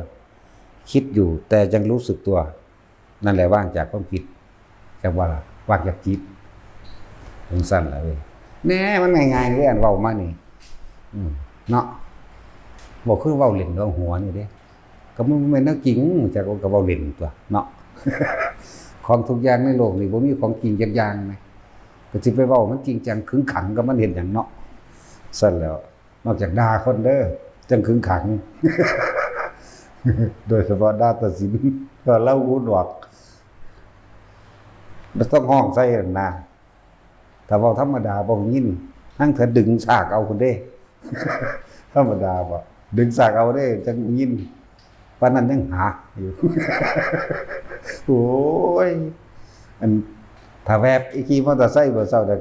คิดอยู่แต่ยังรู้สึกตัวนั่นแหละว่างจากความคิดจังว่าว่างจากจิตจังซั่นล่ะเว้ยแหน่มันง่ายๆเด้อันเว้ามานี่เนาะบ่คือเว้าเล่นเรื่องหัวนี่เด้ก็มันแม่นแนวจริงจักก็เว้าเล่นตัวเนาะ ของทุกอย่างในโลกนี่บ่มีของจริงจักอย่างนะก็สิไปเว้ามันจริงจังขึงขังก็มันเห็นหยังเนาะซั่นแล้วนอกจากด่าคนเด้อจังขึงขัง โดยเฉพาะด่าตัดสินก็เล่าหูหนวกมันต้องห้องใส่นั่นนะถ้าเว้าธรรมดาบ่ยินนั่งเถอะดึงฉากเอาคนเด้ ธรรมดาบ่ดึงฉากเอาเด้จังยินปานนั้นยังหาอยู่ โอ้ยอันถ้าแวบอีขี่มอเตอร์ไซค์บ่เซาได้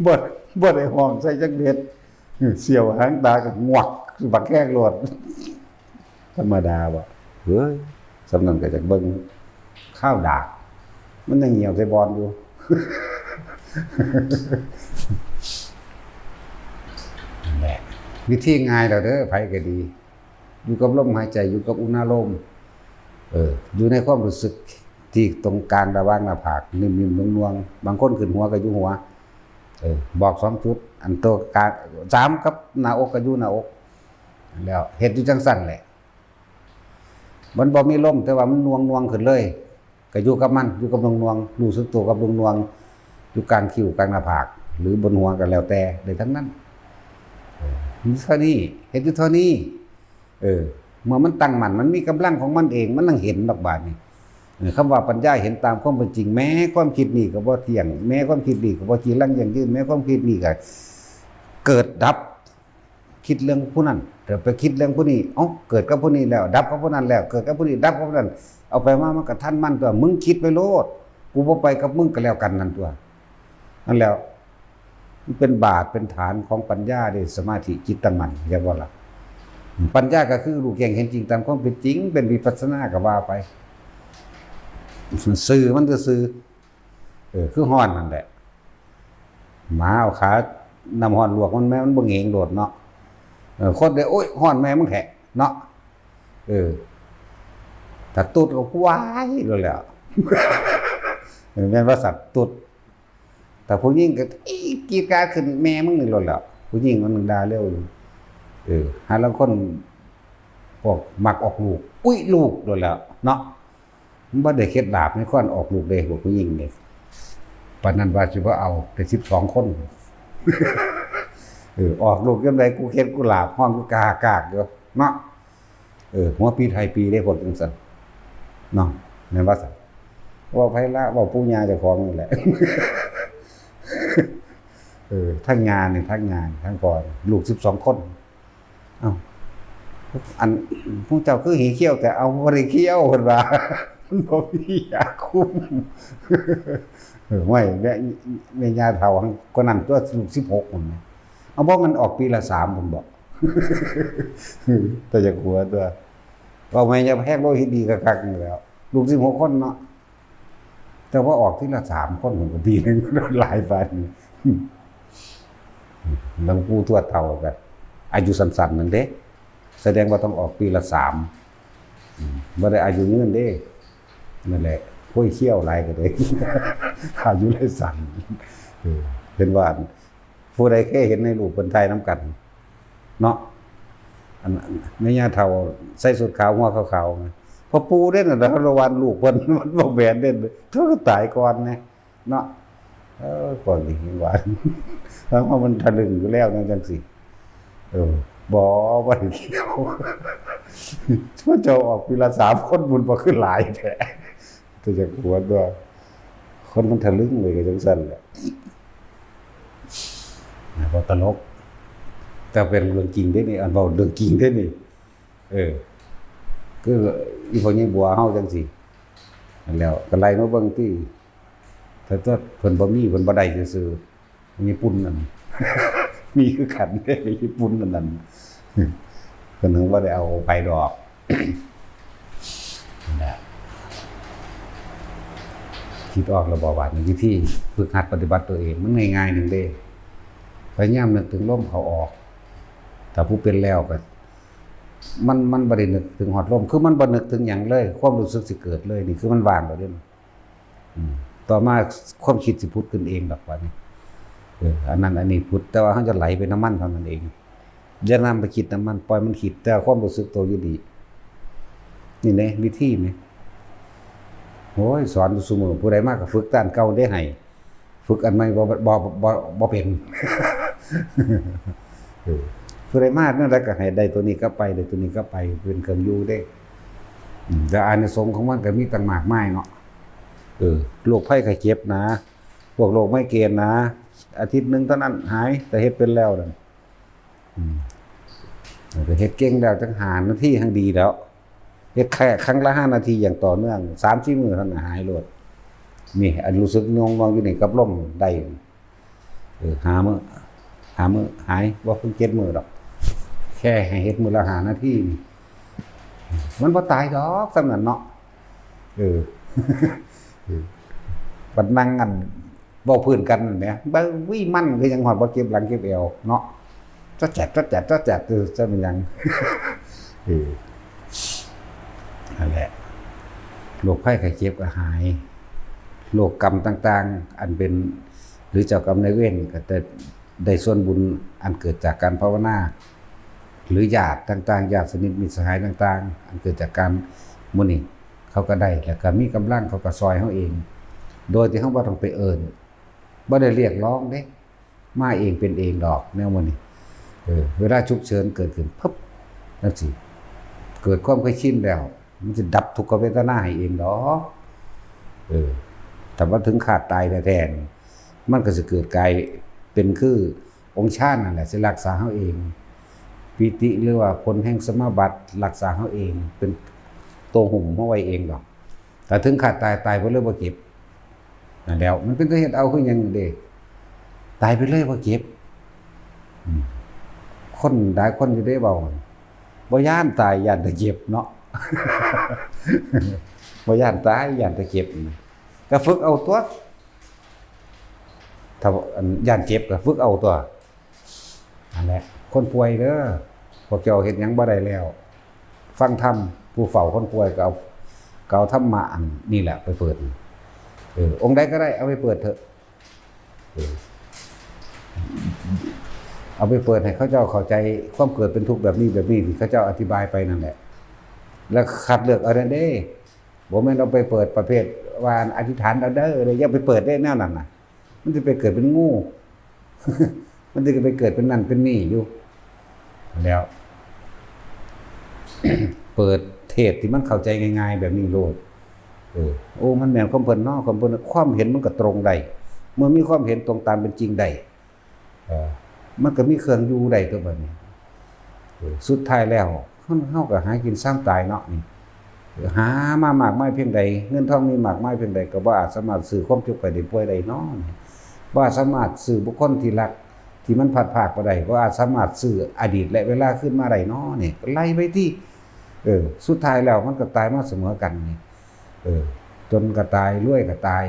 บ่ได้ห้องใส่จักเม็ดเสียวหางตาก็งวกบักแข้งโลดธรรมดาบ่เฮ้ยสำนั้นก็จักเบิ่งข้าวดากมันยังเหี่ยวใส่บอนอยู่ นั่นแหละวิธีง่ายแล้วเด้อไผก็ดีอยู่กับลมหายใจอยู่กับอุณหภูมิอยู่ในความรู้สึกที่ตรงกลางระหว่างหน้าผากนิ่มๆนวลๆบางคนขึ้นหัวก็อยู่หัวบอก2จุดอันตัวกลาง3กับหน้าอกก็อยู่หน้าอกแล้วเฮ็ดอยู่จังซั่นแหละมันบ่มีลมแต่ว่ามันนวงขึ้นเลยก็อยู่กับมันอยู่กับนวงรู้สึกตัวกับนวงอยู่กลางคิ้วกลางหน้าผากหรือบนหัวก็แล้วแต่ได้ทั้งนั้นมีเท่านี้เฮ็ดอยู่เท่านี้เมื่อมันตั้งมั่นมันมีกำลังของมันเองมันนั่งเห็นดอกบาดนี่คำว่าปัญญาเห็นตามความเป็นจริงแม้ความคิดนี่ก็บ่เที่ยงแม้ความคิดนี่ก็บ่จีรังยั่งยืนแม้ความคิดนี่ก็เกิดดับคิดเรื่องผู้นั้นแต่ไปคิดเรื่องผู้นี้เกิดกับผู้นี้แล้วดับกับผู้นั้นแล้วเกิดกับผู้นี้ดับกับผู้นั้นเอาไปมามันก็ทันมันตัวมึงคิดไปโลดกูบ่ไปกับมึงก็แล้วกันนั่นตัวนั่นแล้ว มันเป็นบาทเป็นฐานของปัญญาเด้สมาธิจิตตั้งมั่นเรียกว่าล่ะปัญญาก็คือรู้แจ้งเห็นจริงตามความเป็นจริงเป็นวิปัสสนาก็ว่าไปซื่อมันซื่อคือฮ้อนนั่นแหละหมาเอาขาน้ำฮ้อนลวกมันแม่มันบ่เหงโดดเนาะคนได้โอ๊ยฮ้อนแม่มึงแท้เนาะถ้าตุดก็ว้ายแล้วแหละแม่นว่าสัตว์ตุดแต่ผู้หญิงก็กรีดกราดขึ้นแม่มึงนี่โลดแล้วผู้หญิงมันด่าเร็วหาแล้วคนพวกมักออกลูกอุ้ยลูกโลดแล้วเนาะมันบ่ได้เคล็ดลับในคนออกลูกเด้พวกผู้หญิงนี่ปานนั้นว่าสิบ่เอาแต่12คนออกลูกจังไดกูเฮ็ดกูลาบฮ้อนกูกากอยู่เนาะหัวปีไทยปีได้พวกจังซั่นเนาะแม่นว่าซั่นว่าไผละว่าปู่ย่าเจ้าของนี่แหละทั้งงานนี่ทั้งงานทั้งก่อนลูก12คนเอ้าอันพวกเจ้าคือหีเขี้ยวแต่เอาบ่ได้เขี้ยวเพิ่นว่ามันบ่มียาคุมห้วยแม่ย่าเฒ่าก็นั่นตัวลูก16พุ่นเอาบ่มันออกปีละ3ผมบอกแต่จะกลัวตัวว่าแม่จะแพกโลหิตดีคักๆนี่แล้วลูก16คนเนาะแต่ว่าออกทีละ3คนผมก็ปีนึงหลายบาทหลวงปู่ทวดเฒ่าแบบอายุสั้นๆนั่นเด้แสดงว่าต้องออกปีละ3บ่ได้อายุยืนเด้นั่นแหละห้วยเขี้ยวหลายก็ได้อายุเลยสั้นเป็นว่าผู้ใดเคยเห็นในรูปคนไทยนำกันเนาะอันแม่ย่าเฒ่าใส่สุดขาวหัวขาวๆพอปูเด้น่ะระวันลูกเพิ่นมันบ่แม่นเด้เธอก็ตายก่อนนะเนาะก่อนนี่ว่าแล้วมันทะลึ่งอยู่แล้วจังซี่บ่ได้เกี่ยวชั่วเจ้าออกปีละ3คนบุญบ่ขึ้นหลายแท้แต่จะกลัวด้วยคนมันทะลึ่งเลยก็จังซั่นแหละบ่ตลกแต่เป็นเรื่องจริงได้นี่อันเว้าเรื่องจริงได้นี่คืออีพ่อใหญ่บัวเฮาจังซี่นั่นแล้วก็ไล่มาเบิ่งติถ้าตัวเพิ่นบ่มีเพิ่นบ่ได้ซื่อๆญี่ปุ่นนั่นมีคือกันเด้ญี่ปุ่นนั่นเพิ่นถึงบ่ได้เอาไปดอกนั่นแหละคิดออกแล้วบ่ว่าวิธีฝึกหัดปฏิบัติตัวเองมันง่ายๆนึงเด้พยายามนึกถึงลมเข้าออกถ้าผู้เป็นแล้วก็มันบ่ได้นึกถึงฮอดลมคือมันบ่นึกถึงหยังเลยความรู้สึกสิเกิดเลยนี่คือมันว่างแล้วเด้ต่อมาความคิดสิพุดขึ้นเองดอกว่านี่อันนั้นอันนี้พุดแต่ว่าเฮาจะไหลไปน้ำมันเท่านั้นเองอย่านำไปคิดน้ำมันปล่อยมันคิดแต่ความรู้สึกตัวอยู่ดีนี่แหละวิธีแม่โอ้ยสอนอยู่ซุมื้อผู้ใดมาก็ฝึกตานเก่าได้ให้ฝึกอันใหม่บ่เป็นผู้ใดมานั่นแหละก็ให้ได้ตัวนี้ก็ไปได้ตัวนี้ก็ไปเป็นเครื่องอยู่ได้แต่อานิสงส์ของมันก็มีต่างมากมายเนาะโรคภัยไข้เจ็บนะพวกโรคไมเกรนนะอาทิตย์นึงเท่านั้นหายแต่เฮ็ดเป็นแล้วนั่นแต่เฮ็ดเก่งแล้วจัง5นาทีทั้งดีแล้วเฮ็ดแค่ครั้งละ5นาทีอย่างต่อเนื่อง 3-4 มื้อเท่านั้นหายโลดนี่อันรู้สึกงงๆอยู่นี่กับลมได้5 มื้อหายบ่เพิ่ง7 มื้อดอกแค่ให้เฮ็ดมื้อละ5นาทีมันบ่ตายดอกสำนั้นเนาะบัดนั่งกันเว้าพื้นกันนั่นแหมบ่วิมันคือยังฮอดบ่เก็บหลังเก็บเอวเนาะจะแจดจะเป็นหยังนั่นแหละโรคภัยไข้เจ็บก็หายโรคกรรมต่างๆอันเป็นหรือเจ้ากรรมนายเวรก็จะได้ส่วนบุญอันเกิดจากการภาวนาหรือญาติต่างๆญาติสนิทมิตรสหายต่างๆอันเกิดจากการมื้อนี้เขาก็ได้แล้วก็มีกำลังเขาก็ซอยเฮาเองโดยที่เฮาบ่ต้องไปเอิ้นบ่ได้เรียกร้องเด้มาเองเป็นเองดอกแนวมื้อนี้เวลาฉุกเฉินเกิดขึ้นปึ๊บจังซี่เกิดความเคยชินแล้วมันจะดับทุกขเวทนาให้เองดอกแต่ว่าถึงขาดตายแท้ๆมันก็สิเกิดกลายเป็นคือองค์ฌานนั่นแหละสิรักษาเฮาเองปิติหรือว่าผลแห่งสมาบัติรักษาเฮาเองเป็นตัวหุ่มเฮาไว้เองดอกแต่ถึงขาดตายบ่เลยบ่เก็บนั่นแล้วมันเป็นตัวเฮ็ดเอาคือหยังเด้ ตายไปเลยบ่เจ็บคนหลายคนอยู่ได้เบาบ่ย่านตายย่านแต่เจ็บเนาะ บ่ย่านตายย่านแต่เจ็บก็ฝึกเอาตัวถ้าย่านเจ็บก็ฝึกเอาตัวนั่นแหละคนป่วยเด้อพวกเจ้าเฮ็ดหยังบ่ได้แล้วฟังธรรมผู้เฝ้าคนป่วยก็เอาธรรมะอันนี่แหละไปเปิดองค์ใดก็ได้เอาไปเปิดเถอะเอาไปเปิดให้เขาเจ้าเข้าใจความเกิดเป็นทุกข์แบบนี้ที่เขาเจ้าอธิบายไปนั่นแหละแล้วคัดเลือกเอาได้บ่แม่นเอาไปเปิดประเภทว่าอธิษฐานเอาเด้อเลยอย่าไปเปิดได้แนวนั้นน่ะมันจะไปเกิดเป็นงู มันจะไปเกิดเป็นนั่นเป็นนี่อยู่แล้ว เปิดเทศที่มันเข้าใจง่ายๆแบบนี้โลดโอ้มันแม่นความเพิ่นเนาะความเห็นมันก็ตรงได้เมื่อมีความเห็นตรงตามเป็นจริงได้มันก็มีเครื่องอยู่ได้ตัวแบบนี้สุดท้ายแล้วเฮาก็หากินสร้างตายเนาะนี่หามามากมายเพียงใดเงินทองมีมากมายเพียงใดก็บ่อาจสามารถซื้อความทุกข์ไปได้ป่วยได้เนาะบ่สามารถซื้อบุคคลที่รักที่มันพัดภาคบ่ได้บ่อาจสามารถซื้ออดีตและเวลาขึ้นมาได้เนาะนี่ไล่ไปที่สุดท้ายแล้วมันก็ตายมาเสมอกันนี่จนก็ตายรวยก็ตา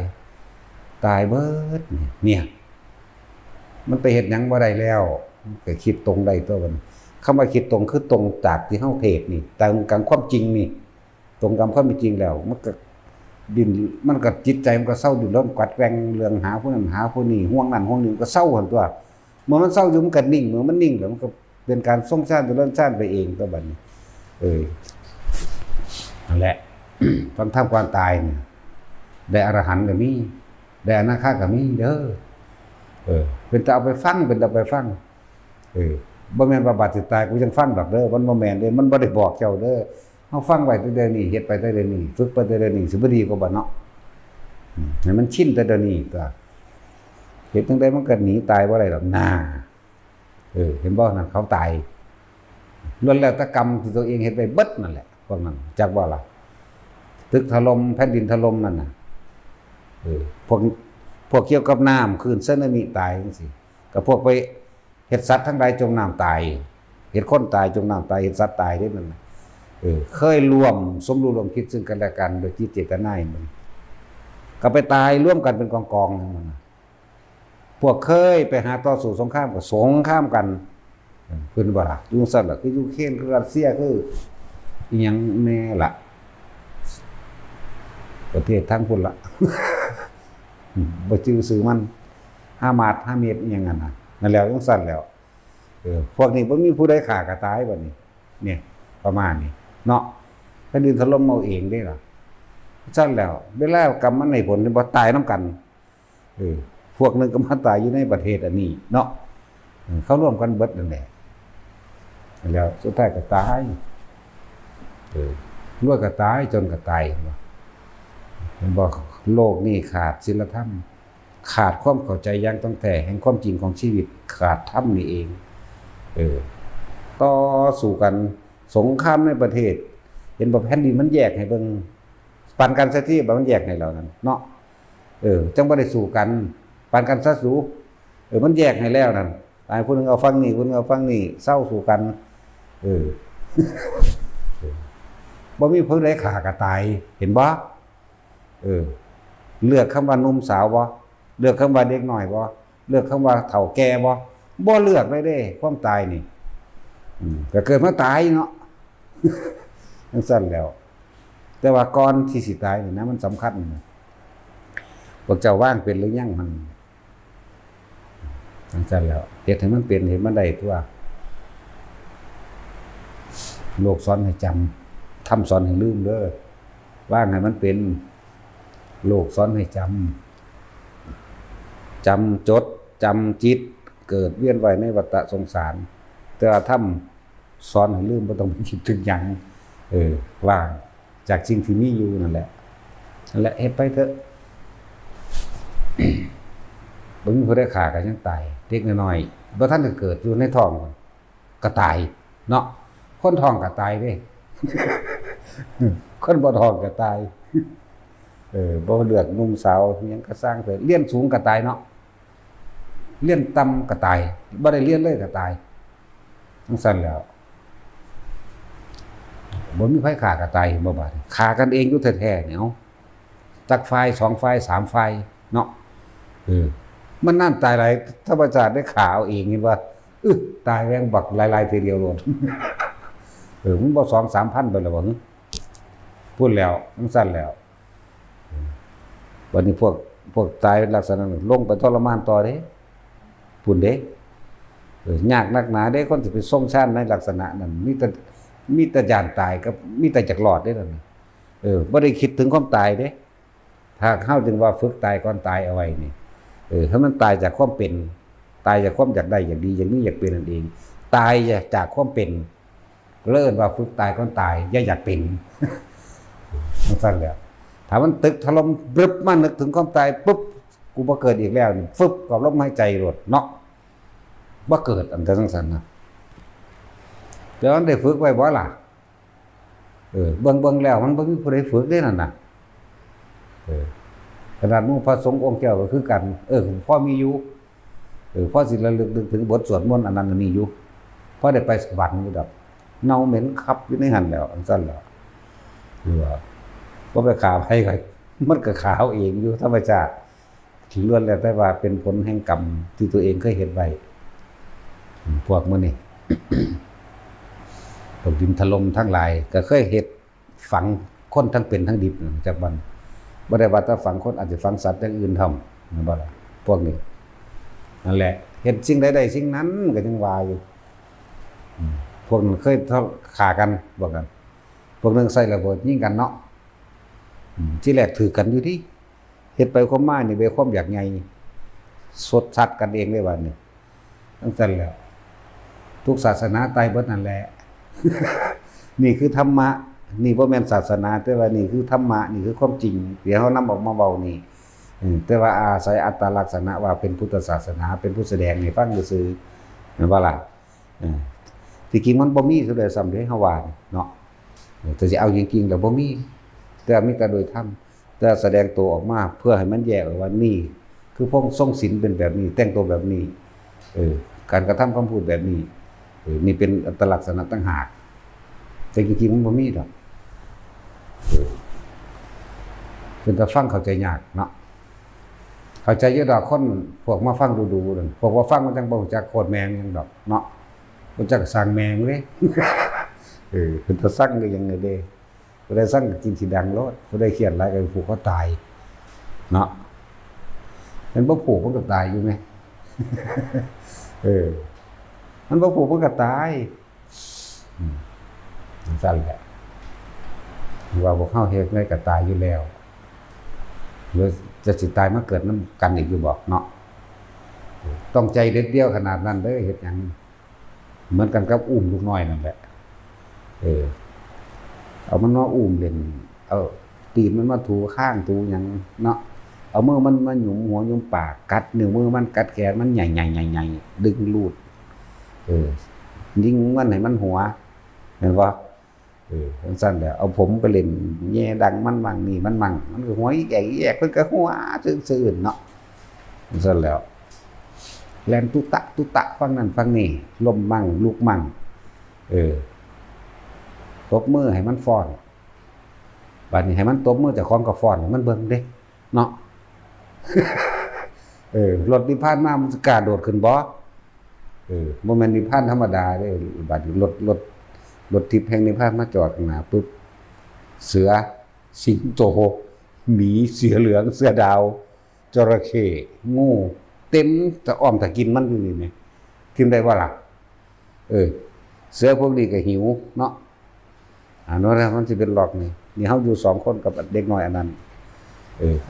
ยเบิดเนี่ยมันไปเฮ็ดหยังบ่ได้แล้วก็คิดตรงได้ตัวมันคำว่าคิดตรงคือตรงจากที่เฮาเทศนี่ตรงกับความจริงนี่ตรงกับความเป็นจริงแล้วมันก็ดิ้นมันก็จิตใจมันก็เศร้าดิ้นรนกัดแกว่งเรื่องหาผู้นั้นหาผู้นี้ห่วงนั่นห่วงนี้ก็เศร้าหั่นตัวเมื่อมันเศร้าอยู่มันก็นิ่งเมื่อมันนิ่งแล้วมันก็เป็นการส่งชาติเดินชาติไปเองตัวบัดนี้นั่นแหละ ฟังธรรมความตายเนี่ยได้อรหันต์ก็มีได้อนาคาก็มีเด้อเป็นแต่เอาไปฟังเป็นแต่ไปฟังบ่แม่นว่าบัดสิตายกูจังฟังดอกเด้อมันบ่แม่นเด้มันบ่ได้บอกเจ้าเด้อเฮาฟังไว้แต่เดี๋ยวนี้เฮ็ดไปแต่เดี๋ยวนี้ฝึกไปแต่เดี๋ยวนี้สิบ่ดีกว่าบ่เนาะให้มันชินแต่เดี๋ยวนี้ก็เฮ็ดจังได๋มันก็หนีตายบ่ได้ดอกนาเห็นบ่นั่นเขาตายล้วนแล้วแต่กรรมที่ตัวเองเฮ็ดไว้เบิดนั่นแหละพวกนั้นจักว่าล่ะตึกถล่มแผ่นดินถล่มนั่นน่ะพวกเกี่ยวกับน้ำคลื่นสึนามิตายจังซี่ก็พวกไปเฮ็ดสัตว์ทั้งหลายจมน้ำตายเฮ็ดคนตายจมน้ำตายเฮ็ดสัตว์ตายได้นั่นน่ะเคยร่วมสมรู้ร่วมคิดซึ่งกันและกันโดยจิตเจตนามันก็ไปตายร่วมกันเป็นกองๆนั่นน่ะพวกเคยไปหาต่อสู้สงครามก็สงครามกันเพิ่นว่าล่ะอยู่ซั่นล่ะคือยูเครนคือรัสเซียคืออีหยังแน่ล่ะประเทศทั้งพุ่นละ บ่ชื่อสื่อมัน5 มาตร 5 เมตรอีหยังนั่นน่ะนั่นแล้วจังซั่นแล้วพวกนี้บ่มีผู้ใดฆ่าก็ตายบัดนี้เนี่ยประมาณนี้เนาะแผ่นดินถล่มเอาเองได้ล่ะซั่นแล้วเวลากรรมมันให้ผลบ่ตายนำกันพวกนึงก็มาตายอยู่ในประเทศอันนี้เนาะเขาร่วมกันเบิดนั่นแหละแล้วสุดท้ายก็ตายรวยก็ตายจนก็ตายมันบอกโลกนี้ขาดศีลธรรมขาดความเข้าใจอย่างตั้งแต่แห่งความจริงของชีวิตขาดธรรมนี่เองต่อสู่กันสงครามในประเทศเห็นบ่แผ่นดินมันแยกให้เบิ่งปันกันซะที่มันแยกให้เรานั่นเนาะจังบ่ได้สู่กันปันกันซะสู่มันแยกให้แล้วนั่นตายผู้นึงเอาฟังนี่ผู้นึงเอาฟังนี่เศร้าสู่กันบ่มีผู้ใดฆ่าก็ตายเห็นบ่เลือกคำว่าหนุ่มสาวบ่เลือกคำว่าเด็กน้อยบ่เลือกคำว่าเฒ่าแก่บ่เลือกเลยเด้ความตายนี่ก็เกิดมาตายเนาะจังซั่นแล้วแต่ว่าก่อนที่สิตายนี่นะมันสำคัญพวกเจ้าว่างเป็นหรือยังมันจังซั่นแล้วเฮ็ดให้มันเป็นเฮ็ดมันได้ตัวโลกสอนให้จำธรรมสอนให้ลืมเด้อว่างให้มันเป็นโลกสอนให้จำจดจำจิตเกิดเวียนว่ายในวัฏสงสารแต่ว่าธรรมสอนให้ลืมบ่ต้องไปคิดถึงหยังว่างจากสิ่งที่มีอยู่นั่นแหละเฮ็ดไปเถอะ บ่มีผู้ใดฆ่าก็ยังตายเด็กน้อยๆบ่ทันได้เกิดอยู่ในท้องก็ตายเนาะคนท้องก็ตายเด้ คนบ่ท้องก็ตายบ่เลือกหนุ่มสาวหยังก็สร้างไปเรียนสูงก็ตายเนาะ เลี้ยนต่ำก็ตายบ่ได้เลี้ยนเลยก็ตายทั้งสั้นแล้วบ่มีไผฆ่าก็ตายบ่บาดฆ่ากันเองอยู่แท้ๆเนี่ยเอาจักฝ่าย2ฝ่าย3ฝ่ายเนาะมันนั่นตายหลายธรรมชาติได้ฆ่าเอาเองเห็นว่าตายแรงบักหลายๆทีเดียวโลดมันบ่ 2-3,000 ไปแล้วบ่พูดแล้วทั้งสั้นแล้ววันนี้พวกตายลักษณะนั้นลงไปทรมานต่อเด้พุ่นเด้ยากนักหนาเด้คนสิไปทรงชาติในลักษณะนั้นมีแต่ย่านตายกับมีแต่จักรอดเด้นั่นบ่ได้คิดถึงความตายเด้ถ้าเฮาจึงว่าฝึกตายก่อนตายเอาไว้นี่ถ้ามันตายจากความเป็นตายจากความอยากได้อยากดีอย่างนี้อยากเป็นนั่นเองตายจากความเป็นเลิ่นว่าฝึกตายก่อนตายอย่าอยากเป็นมันสั้นแล้วถ้ามันตึกถล่มบรึบมานึกถึงความตายปุ๊บกูบ่เกิดอีกแล้วนี่ฟึบกับลมหายใจรดเนาะบ่เกิดอันแต่จังซั่นนะแต่มันได้ฝึกไว้บ่ล่ะเบิ่งแล้วมันบ่มีผู้ใดฝึกได้นั่นน่ะขนาดหมู่พระสงฆ์องค์แก้วก็คือกันพ่อมีอยู่พ่อสิระลึกถึงบทสวดมนต์อันนั้นอันนี้อยู่พ่อได้ไปสวรรค์อยู่ดอกเน่าเหม็นคับอยู่ในหั่นแล้วอันซั่นแล้วหรือว่าบ่ไปฆ่าไผไผมันก็ฆ่าเอาเองอยู่ธรรมชาติล้วนแล้วแต่ว่าเป็นผลแห่งกรรมที่ตัวเองเคยเฮ็ดไว้พวกมื้อนี้ตกดินถล่มทั้งหลายก็เคยเฮ็ดฝังคนทั้งเป็นทั้งดิบจากบันบ่ได้ว่าแต่ฝังคนอาจจะฝังสัตว์อย่างอื่นทำนั่นบ่ล่ะพวกนี้นั่นแหละเฮ็ดสิ่งใดๆสิ่งนั้นก็ยังว่าอยู่พวกนั้นเคยฆ่ากันบอกกันพวกนึงใส่ระเบิดยิงกันเนาะที่แรกถือกันอยู่ที่เฮ็ดไปความหมายนี่เว้ความอยากไงสดชัดกันเองเลยว่านี่ตั้งแต่แล้วทุกศาสนาตายเบิดนั่นแหละ นี่คือธรรมะนี่บ่แม่นศาสนาแต่ว่านี่คือธรรมะนี่คือความจริงเดี๋ยวเฮานำออกมาเว้านี่แต่ว่าอาศัยอัตลักษณะว่าเป็นพุทธศาสนาเป็นผู้แสดงให้ฟังซื่อๆแม่นบ่ล่ะที่จริงมันบ่มีซะด้วยซ้ำเด้เฮาว่าเนาะแต่สิเอาจริงๆแล้วบ่มีแต่มีแต่โดยธรรมแต่แสดงตัวออกมาเพื่อให้มันแยกออกว่านี่คือพวกทรงศีลเป็นแบบนี้แต่งตัวแบบนี้การกระทำคำพูดแบบนี้นี่เป็นอัตลักษณะต่างหากแต่จริงๆมันบ่มีดอกเป็นแต่ฟังเข้าใจยากเนาะเข้าใจอยู่ดอกคนพวกมาฟังดูๆนั่นพวกว่าฟังมันจังบ่รู้จักโคตรแมงจังดอกเนาะบ่จักสร้างแมงเด้เป็นแต่สั่งก็ยังไงเด้บ่ได้สั่งกินสิดังโลดบ่ได้เครียดหลายก็ผูกเขาตายเนาะมันบ่ผูกมันก็ตายอยู่แม่มันบ่ผูกมันก็ตายสั่นแหละว่าพวกเฮาเฮ็ดไว้ก็ตายอยู่แล้วหรือจะสิตายมาเกิดนำกันอีกอยู่บ่เนาะต้องใจเด็ดเดียวขนาดนั้นเด้อเฮ็ดหยังเหมือนกันกับอุ้มลูกน้อยนั่นแหละเอามันมาอุ้มเล่นเอาตีนมันมาถูข้างถูหยังเนาะเอามือมันมาหยุมหัวหยุมปากกัดนิ้วมือมันกัดแขนมันใหญ่ๆๆๆดึงรูดยิงมันให้มันหัวเห็นบ่สั้นๆแล้วเอาผมไปเล่นแย่ดังมันมั่งนี่มันมั่งมันก็หัวแยกเพิ่นก็หัวซื่อๆเนาะสั้นแล้วแล่นตุตะฟังนั่นฟังนี่ลมมั่งลูกมั่งตบมือให้มันฟ้อนบัดนี้ให้มันตบมือเจ้าของก็ฟ้อนให้มันเบิ่งเด้เนาะรถนิพพานมามันกล้าโดดขึ้นบ่บ่แม่นนิพพานธรรมดาเด้บัดนี้รถทิพย์แห่งนิพพานมาจอดข้างหน้าปึ๊บเสือสิงโตหมีเสือเหลืองเสือดาวจระเข้งูเต็มตะอ้อมตะกินมันอยู่นี่แหมกินได้บ่ล่ะเสือพวกนี้ก็หิวเนาะเนาะมันสิเป็นหลอกนี่เฮาอยู่2คนกับเด็กน้อยอันนั้น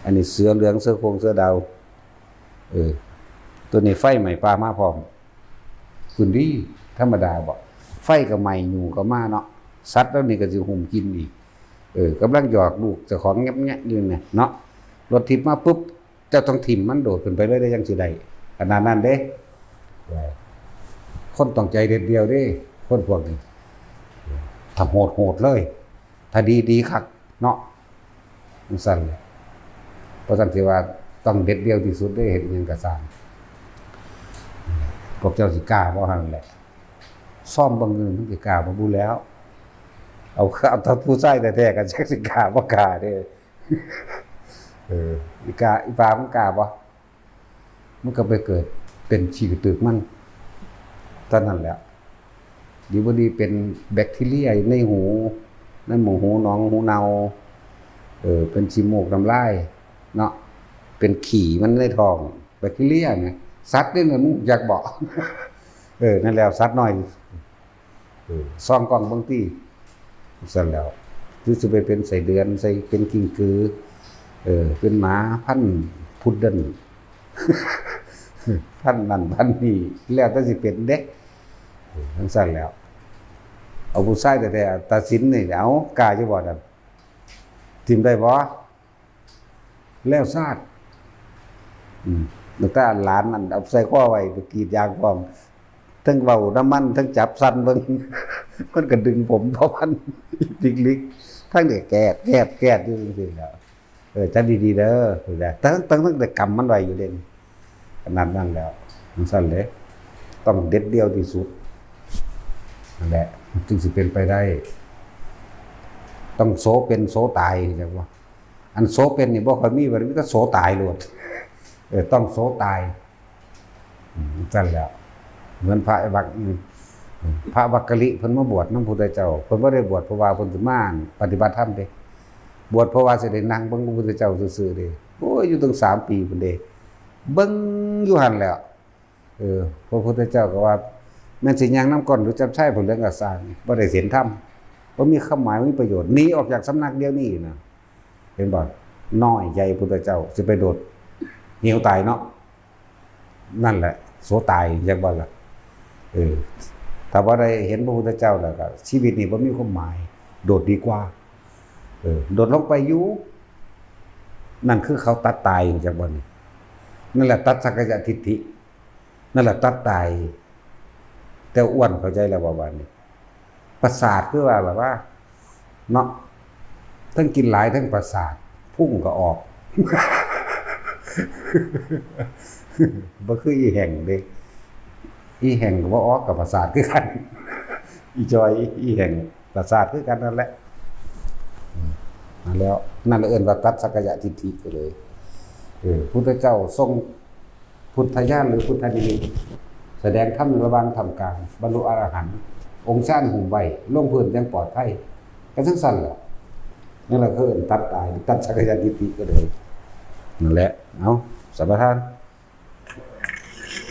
อันนี้เสือเหลืองเสือโคร่งเสือดาวตัวนี้ไฟใหม่ปลามาพร้อมคุณดีธรรมดาบ่ไฟก็ใหม่อยู่ก็มาเนาะสัตว์แล้วนี่ก็สิหุ่มกินอีกกำลังหยอกลูกเจ้าของแงะๆอยู่เนี่ยเนาะรถทิพย์มาปุ๊บเจ้าต้องถิ่มมันโดดขึ้นไปเลยได้จังสิได้ขนาดนั้นเด้คนต้องใจเด็ดเดียวเด้คนพวกนี้ทำโหดเลยถ้าดีคักเนาะมันสั่นเพราะสั่นที่ว่าต้องเด็ดเดียวที่สุดได้เห็นยังกระสาน พวกเจ้าสิกล้าบ่หั่นแหละซ่อมเบิ่งนึงมันสิกล้าบ่บูแล้วเอาถ้าผู้ชายแท้ๆกันจักสิกล้าบ่กล้าเด้อีกาอีปลามันกล้าบ่มันก็ไปเกิดเป็นฉีกตึกมันเท่านั้นแหละดีบ่ดีเป็นแบคทีเรียในหูในหมูหูหนองหูเนาเป็นขี้มูกน้ำลายเนาะเป็นขี่มันในท้องแบคทีเรียไงสัตว์นี่มันอยากบอกนั่นแล้วสัตว์น้อยซองกล้องเบิ่งติซั่นแล้วคือสิไปเป็นไส้เดือนใส่เป็นกิ้งกือเป็นหมาพันธุ์พุดเดิ้ลพันธุ์นั่นพันธุ์นี่แล้วแต่สิเป็นเด็กทั้งซั่นแล้วเอาผู้ชายแต่ตัดสินนี่เอากล้าจะบ่นั่นทิ่มได้บ่แล้วซาดตั้งแต่หลานนั่นเอาใส่ข้อไว้ไปกรีดยางพร้อมทั้งเว้าน้ำมันทั้งจับสั่นเบิ่งมันก็ดึงผมเพราะมันลิกๆทั้งได้แกดอยู่จังซี่แล้วจับดีๆเด้อตั้งแต่กำมันไว้อยู่เด่นขนาดนั้นแล้วมันสั่นเลยต้องเด็ดเดียวที่สุดนั่นแหละจึงสิเป็นไปได้ต้องโสเป็นโสตายจังว่าอันโสเป็นนี่บ่ค่อยมีว่ามีแต่โสตายโลดต้องโสตายสั่นแล้วเหมือนพระวักพระวักกะลิเพิ่นมาบวชนำพุทธเจ้าเพิ่นบ่ได้บวชเพราะว่าเพิ่นสิมาปฏิบัติธรรมเด้บวชเพราะว่าสิได้นั่งเบิ่งพระพุทธเจ้าซื่อๆเด้โอ้ยอยู่ตั้ง3 ปีพุ่นเด้เบิ่งอยู่หั่นแหล้วพระพุทธเจ้าก็ว่าแม่นสิย่างน้ำก้อนหรือจับใช้ผลเรื่องก็สร้างบ่ได้เห็นธรรมบ่มีความหมายบ่มีประโยชน์หนีออกจากสำนักเดียวนี้นะเห็นบ่น้อยใหญ่พุทธเจ้าสิไปโดดเหี่ยวตายเนาะนั่นแหละโสตายจังบ่ล่ะถ้าว่าได้เห็นพระพุทธเจ้าแล้วก็ชีวิตนี้บ่มีความหมายโดดดีกว่าโดดลงไปอยู่นั่นคือเขาตัดตายจังบ่นี่นั่นแหละตัดสักกายทิฏฐินั่นแหละตัดตายแต่อ้วนเข้าใจแล้วว่านี่ประสาทคือว่าแบบว่าเนาะทั้งกินหลายทั้งประสาทพุ่งก็ออกบ่คืออีแห่งเด้อีแห่งก็บ่ออกกับประสาทคือกันอีจอยอีแห่งประสาทคือกันนั่นแหละแล้วนั่นเอิ้นว่าตัดสักกายทิฏฐิไปเลยพุทธเจ้าทรงพุทธญาณหรือพุทธนิมิตแสดงธรรมระหว่างทำกลางบรรลุอรหันต์องค์ชาติหุ่มไว้ลงพื้นอย่างปลอดภัยก็ทั้งสั้นแหละนั่นแหละคือตัดตายตัดสักกายทิฏฐิก็เลยนั่นแหละเอาสัมปทาน